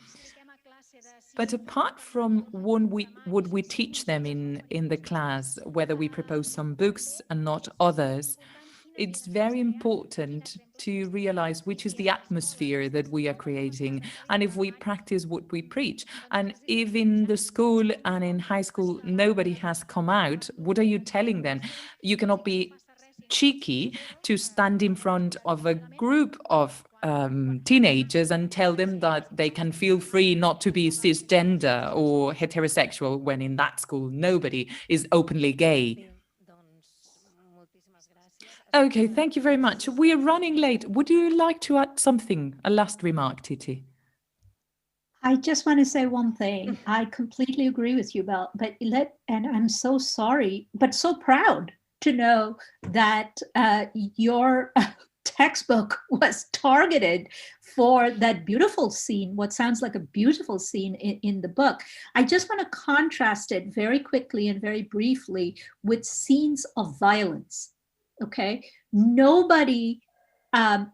[SPEAKER 1] But apart from what we teach them in the class, whether we propose some books and not others, it's very important to realize which is the atmosphere that we are creating, and if we practice what we preach. And if in the school and in high school nobody has come out, what are you telling them? You cannot be cheeky to stand in front of a group of teenagers and tell them that they can feel free not to be cisgender or heterosexual when in that school nobody is openly gay. Okay, thank you very much. We are running late. Would you like to add something, a last remark, Titi?
[SPEAKER 3] I just want to say one thing. I completely agree with you, Bel, and I'm so sorry, but so proud to know that your textbook was targeted for that beautiful scene, what sounds like a beautiful scene in the book. I just want to contrast it very quickly and very briefly with scenes of violence. Okay, nobody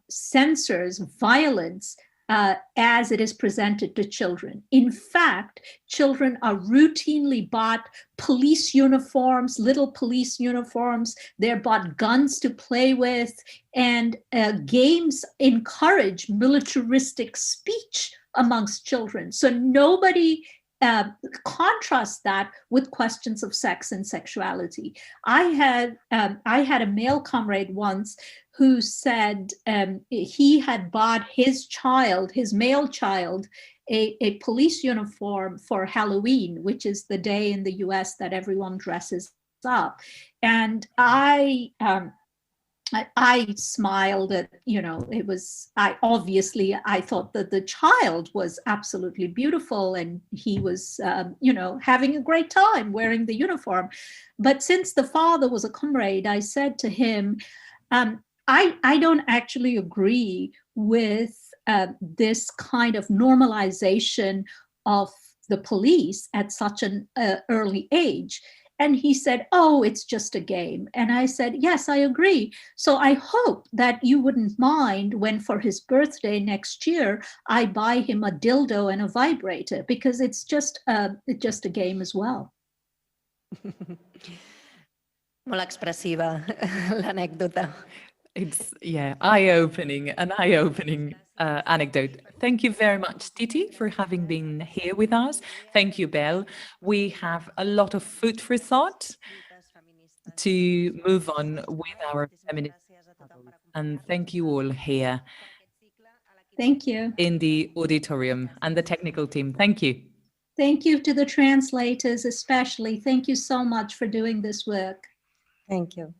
[SPEAKER 3] censors violence as it is presented to children. In fact, children are routinely bought police uniforms, little police uniforms. They're bought guns to play with, and games encourage militaristic speech amongst children. So nobody contrast that with questions of sex and sexuality. I had a male comrade once who said he had bought his male child, a police uniform for Halloween, which is the day in the US that everyone dresses up. And I smiled at, I thought that the child was absolutely beautiful and he was, having a great time wearing the uniform. But since the father was a comrade, I said to him, I don't actually agree with this kind of normalization of the police at such an early age. And he said, oh, it's just a game. And I said, yes, I agree. So I hope that you wouldn't mind when for his birthday next year, I buy him a dildo and a vibrator, because it's just a game as well.
[SPEAKER 4] Molt expressiva, l'anècdota.
[SPEAKER 1] It's, an eye-opening anecdote. Thank you very much, Titi, for having been here with us. Thank you, Bel. We have a lot of food for thought to move on with our feminist studies. And thank you all here.
[SPEAKER 3] Thank you.
[SPEAKER 1] In the auditorium and the technical team. Thank you.
[SPEAKER 3] Thank you to the translators especially. Thank you so much for doing this work.
[SPEAKER 4] Thank you.